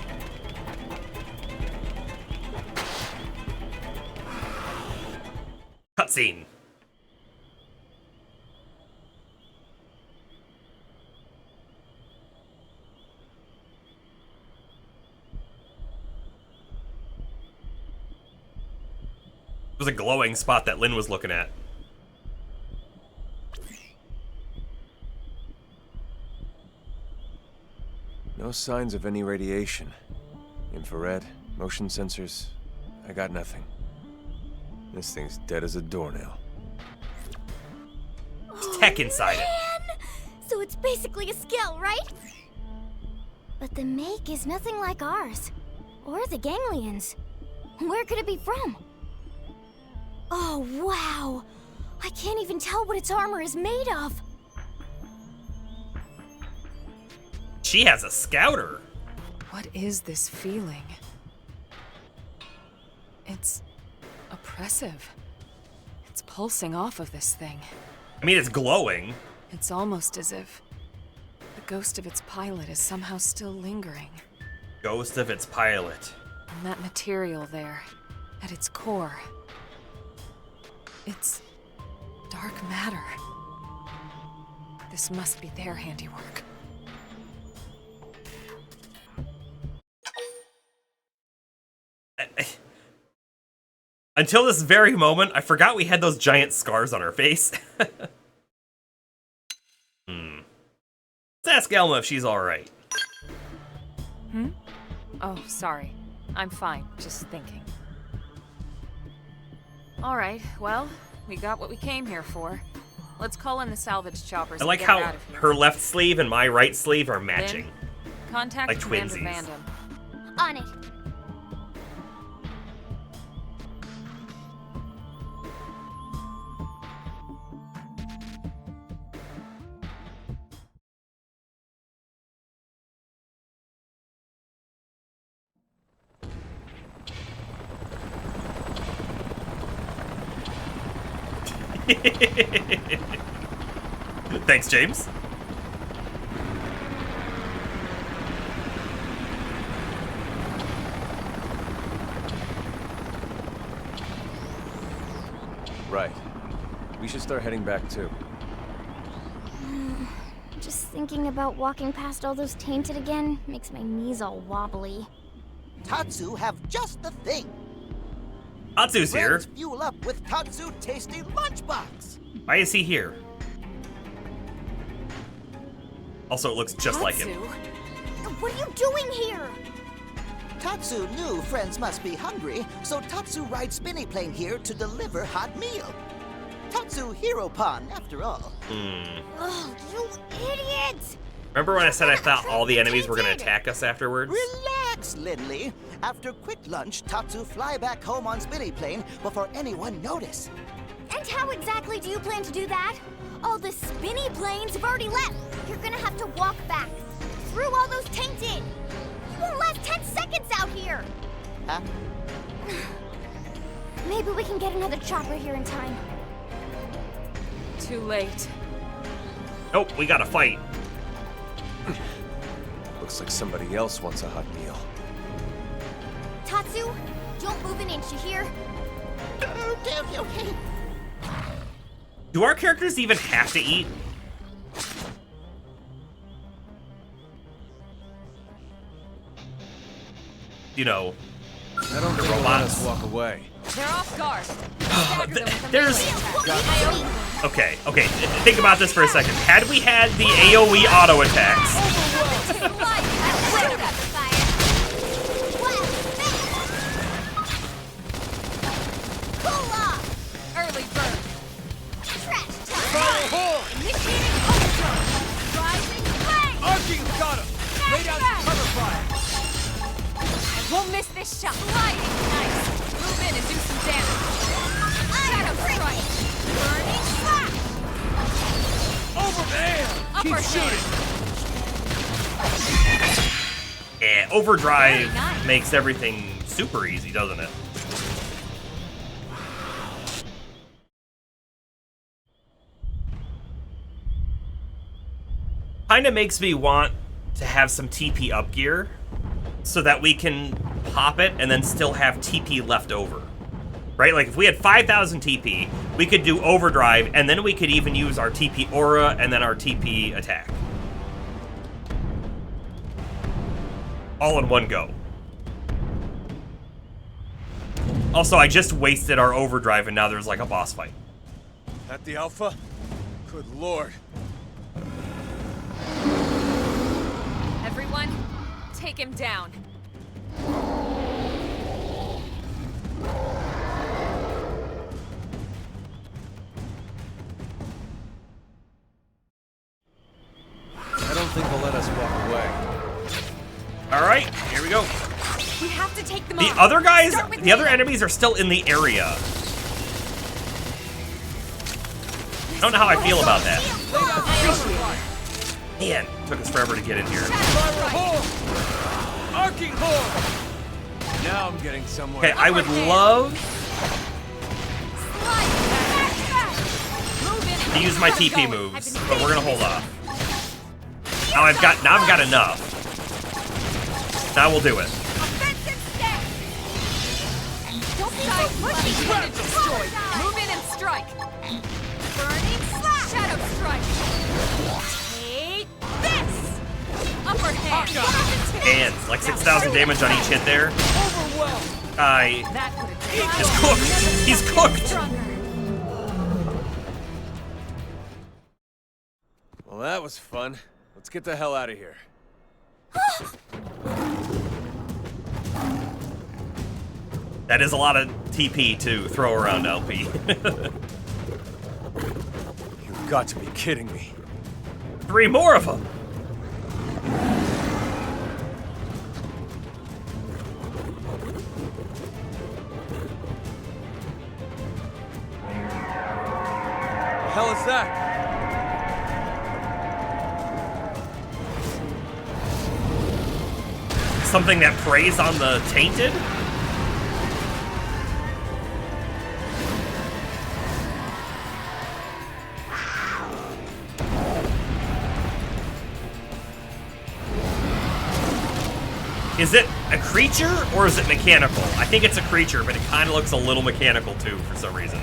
Cutscene. It was a glowing spot that Lynn was looking at. No signs of any radiation. Infrared, motion sensors, I got nothing. This thing's dead as a doornail. There's tech inside it. So it's basically a skill, right? But the make is nothing like ours. Or the ganglions. Where could it be from? Oh, wow! I can't even tell what its armor is made of. She has a scouter. What is this feeling? It's oppressive. It's pulsing off of this thing. I mean, it's glowing. It's almost as if the ghost of its pilot is somehow still lingering. Ghost of its pilot. And that material there, at its core, it's dark matter. This must be their handiwork. Until this very moment, I forgot we had those giant scars on our face. Let's ask Elma if she's alright. Oh, sorry. I'm fine, just thinking. Alright, well, we got what we came here for. Let's call in the salvage choppers I like and get how out of here. her left sleeve and my right sleeve are matching. Then, contact Like Commander twinsies. Vandam. On it. Thanks, James. Right. We should start heading back too. Just thinking about walking past all those tainted again makes my knees all wobbly. Tatsu have just the thing. Tatsu's here. Friends fuel up with Tatsu tasty lunchbox. Why is he here? Also, it looks just like him. What are you doing here? Tatsu knew friends must be hungry, so Tatsu rides spinny plane here to deliver hot meal. Tatsu hero pawn, after all. Oh, you idiot! Remember when I said I thought all the enemies were going to attack us afterwards? Relax, Lindley. After quick lunch, Tatsu fly back home on spinny plane before anyone notice. And how exactly do you plan to do that? All the spinny planes have already left. You're gonna have to walk back through all those tainted. You won't last 10 seconds out here. Huh? Maybe we can get another chopper here in time. Too late. Nope, we gotta fight. Looks like somebody else wants a hot meal. Tatsu, don't move an inch, you hear? Okay. Do our characters even have to eat? You know, I don't the think they'll let robots. us walk away. They're off guard. Stagger them with a There's... melee attack. Okay, think about this for a second. Had we had the AoE auto attacks, Early bird. Initiating overdrive. Rising flame. Archie, got him! Lay down some cover fire! I won't miss this shot. Sliding. Nice. Move in and do some damage. Shadow strike. Burning slash. Overman! Upper Keep shooting! overdrive Very nice. makes everything super easy, doesn't it? Kinda makes me want to have some TP up gear so that we can pop it and then still have TP left over. Right? Like if we had 5,000 TP, we could do overdrive and then we could even use our TP aura and then our TP attack. All in one go. Also, I just wasted our overdrive and now there's like a boss fight. At the Alpha? Good lord. Everyone, take him down. I don't think they'll let us walk away. All right, here we go. We have to take them The on. other guys, Start with the other Leo. enemies are still in the area. I don't know how I feel about that. Man, took us forever to get in here. Arcing horn! Now I'm getting somewhere. Okay, I would love to use my TP moves, but we're gonna hold off. Now I've got enough. Now we'll do it. Move in and strike. Burning slash. Shadow strike. Take this. Upper hand. And like 6,000 damage on each hit there. He's cooked. He's cooked. Well, that was fun. Let's get the hell out of here. That is a lot of TP to throw around, LP. You've got to be kidding me. 3 more of them. The hell is that? Something that preys on the tainted? Is it a creature or is it mechanical? I think it's a creature, but it kind of looks a little mechanical too for some reason.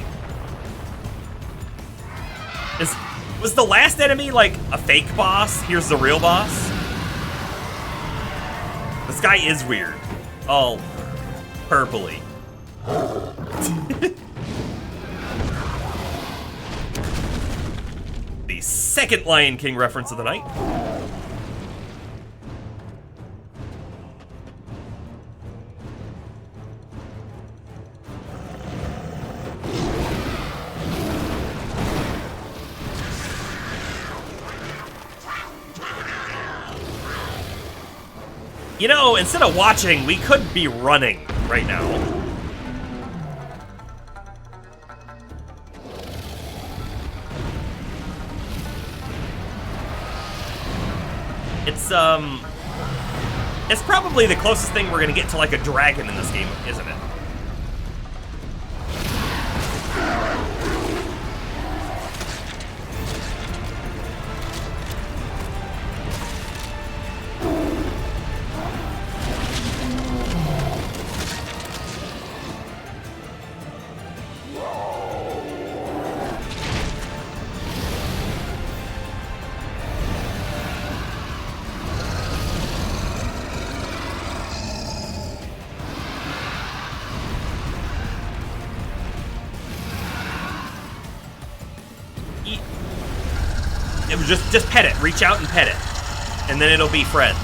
Was the last enemy like a fake boss? Here's the real boss? This guy is weird. All purpley. The second Lion King reference of the night. You know, instead of watching, we could be running right now. It's probably the closest thing we're gonna get to like a dragon in this game, isn't it? Just pet it. Reach out and pet it. And then it'll be friends.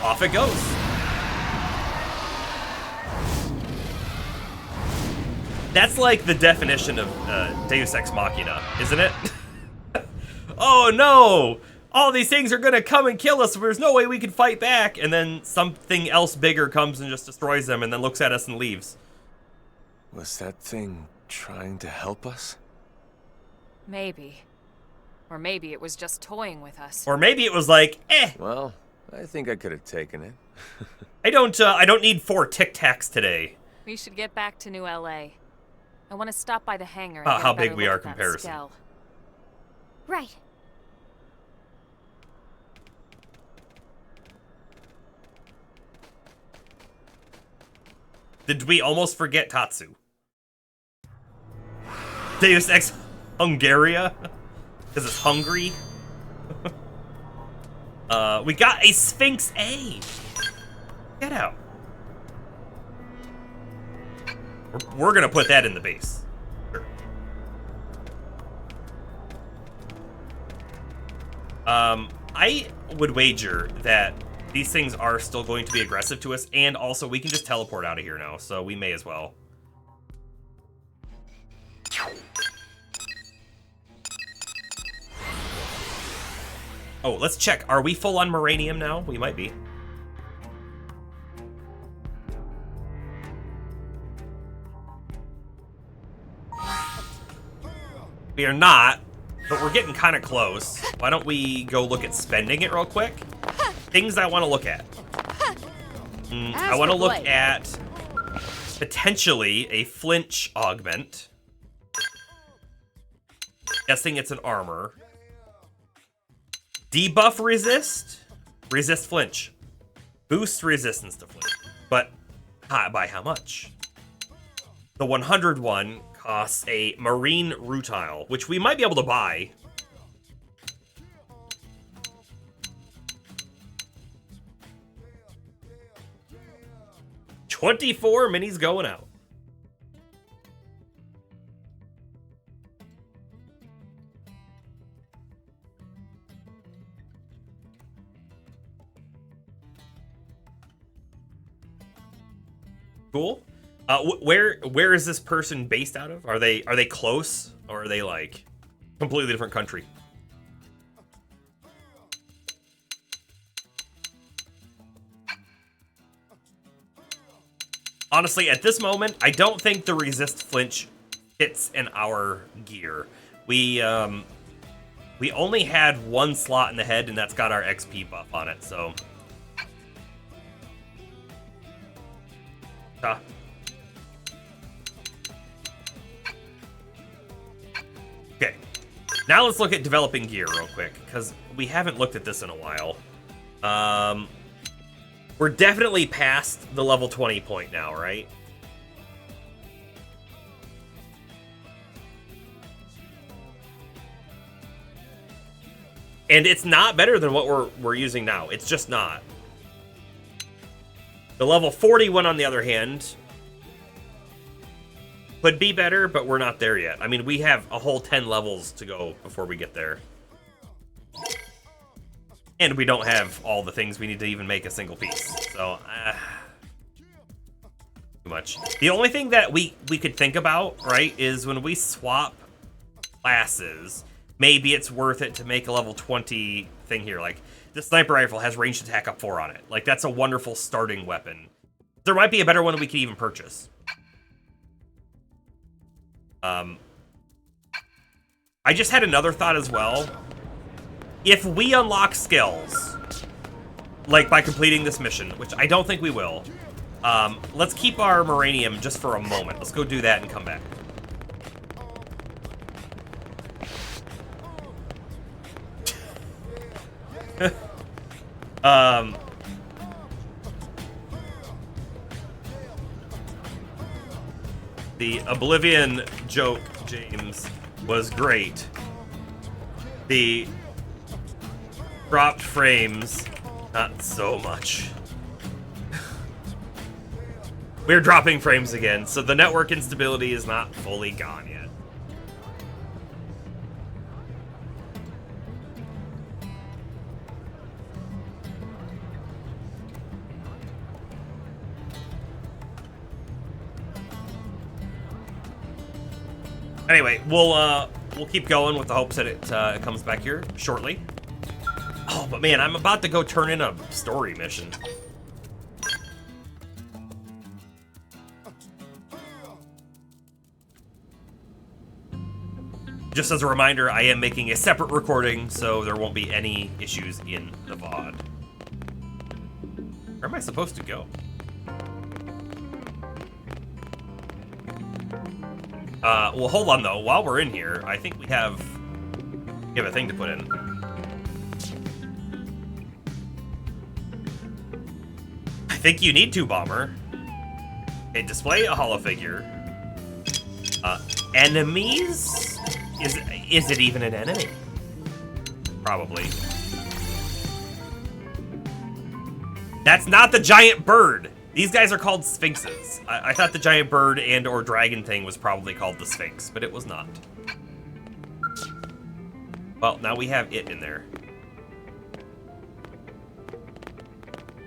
Off it goes. That's like the definition of Deus Ex Machina, isn't it? Oh no! All these things are gonna come and kill us, there's no way we can fight back, and then something else bigger comes and just destroys them and then looks at us and leaves. Was that thing trying to help us? Maybe. Or maybe it was just toying with us. Or maybe it was like, eh. Well, I think I could have taken it. I don't need 4 Tic Tacs today. We should get back to New LA. I want to stop by the hangar. Oh, and how get a better big we look are at that comparison. skell. Right. Did we almost forget Tatsu? Deus Ex Hungaria? Because it's hungry? We got a Sphinx A! Get out. We're gonna put that in the base. Sure. I would wager that these things are still going to be aggressive to us, and also we can just teleport out of here now, so we may as well. Oh, let's check. Are we full on Moranium now? We might be. We are not, but we're getting kind of close. Why don't we go look at spending it real quick? Things I want to look at. I want to look at potentially a flinch augment. Guessing it's an armor. Debuff resist. Resist flinch. Boost resistance to flinch. But by how much? The 100 one costs a marine rutile, which we might be able to buy. $24 minis going out. Cool. Where is this person based out of? Are they close, or are they like completely different country? Honestly, at this moment, I don't think the resist flinch fits in our gear. We only had one slot in the head, and that's got our XP buff on it. So. Okay, now let's look at developing gear real quick, because we haven't looked at this in a while. We're definitely past the level 20 point now, right? And it's not better than what we're using now. It's just not. The level 40 one, on the other hand, could be better, but we're not there yet. I mean, we have a whole 10 levels to go before we get there. And we don't have all the things we need to even make a single piece. So, too much. The only thing that we could think about, right, is when we swap classes, maybe it's worth it to make a level 20 thing here. Like, the sniper rifle has ranged attack up 4 on it. Like, that's a wonderful starting weapon. There might be a better one we could even purchase. I just had another thought as well. If we unlock skills, like by completing this mission, which I don't think we will, let's keep our Moranium just for a moment. Let's go do that and come back. The Oblivion joke, James, was great. The dropped frames, not so much. We're dropping frames again, so the network instability is not fully gone yet. Anyway, we'll keep going with the hopes that it comes back here shortly. Oh, but man, I'm about to go turn in a story mission. Just as a reminder, I am making a separate recording, so there won't be any issues in the VOD. Where am I supposed to go? Well, hold on, though. While we're in here, I think we have a thing to put in. I think you need to, Bomber. Okay, display a holo figure. Enemies? Is it even an enemy? Probably. That's not the giant bird. These guys are called Sphinxes. I thought the giant bird and or dragon thing was probably called the Sphinx, but it was not. Well, now we have it in there.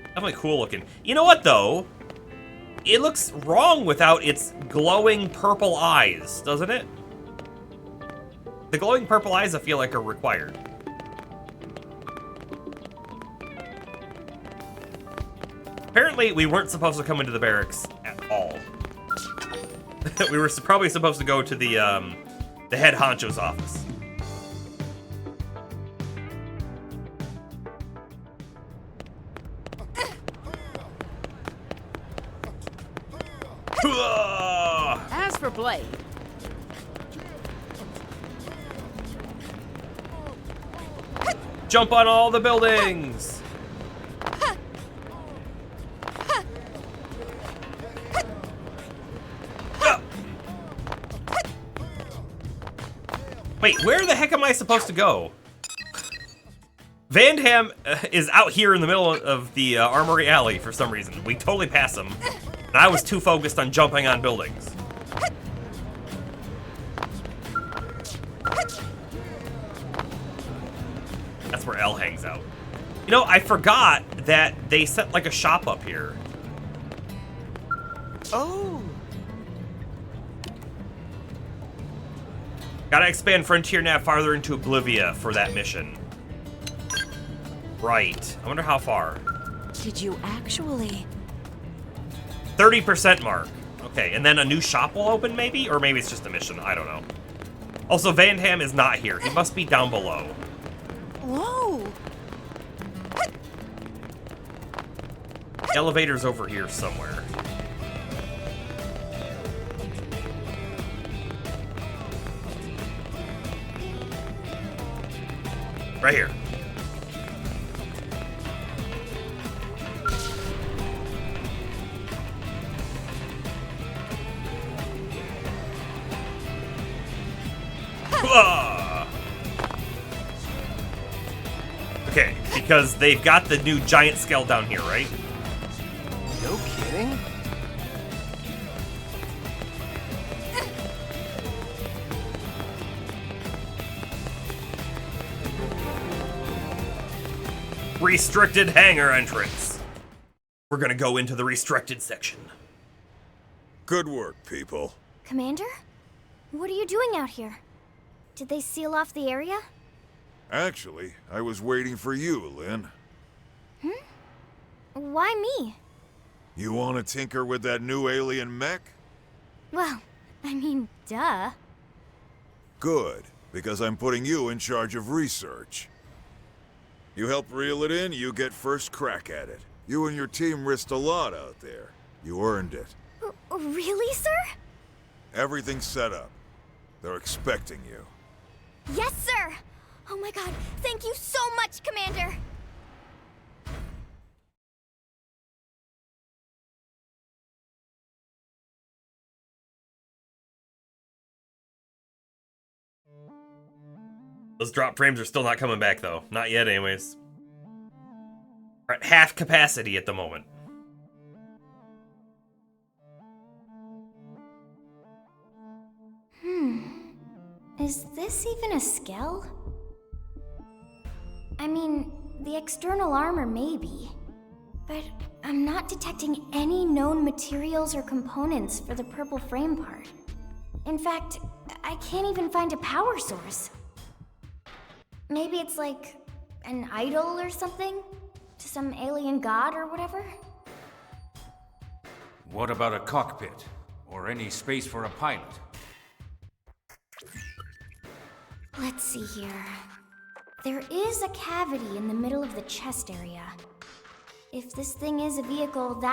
Definitely cool looking. You know what, though? It looks wrong without its glowing purple eyes, doesn't it? The glowing purple eyes, I feel like, are required. Apparently, we weren't supposed to come into the barracks at all. We were probably supposed to go to the head honcho's office. As for Blade, Jump on all the buildings! Wait, where the heck am I supposed to go? Van Damme is out here in the middle of the Armory Alley for some reason. We totally passed him. And I was too focused on jumping on buildings. That's where L hangs out. You know, I forgot that they set like a shop up here. Oh. Gotta expand Frontier Nav farther into Oblivia for that mission. Right. I wonder how far. did you actually? 30% mark. Okay, and then a new shop will open maybe? Or maybe it's just a mission, I don't know. Also, Van Damme is not here. He must be down below. Whoa! The elevator's over here somewhere. Right here. Okay, because they've got the new giant scale down here, right? No kidding? Restricted hangar entrance. We're gonna go into the restricted section. Good work, people. Commander? What are you doing out here? Did they seal off the area? Actually, I was waiting for you, Lynn. Why me? You want to tinker with that new alien mech? Well, I mean, duh. Good, because I'm putting you in charge of research. You help reel it in, you get first crack at it. You and your team risked a lot out there. You earned it. Really, sir? Everything's set up. They're expecting you. Yes, sir! Oh my god, thank you so much, Commander! Those drop frames are still not coming back, though. Not yet, anyways. We're at half capacity at the moment. Is this even a Skell? I mean, the external armor maybe, but I'm not detecting any known materials or components for the purple frame part. In fact, I can't even find a power source. Maybe it's like an idol or something? To some alien god or whatever? What about a cockpit? Or any space for a pilot? Let's see here. There is a cavity in the middle of the chest area. If this thing is a vehicle, that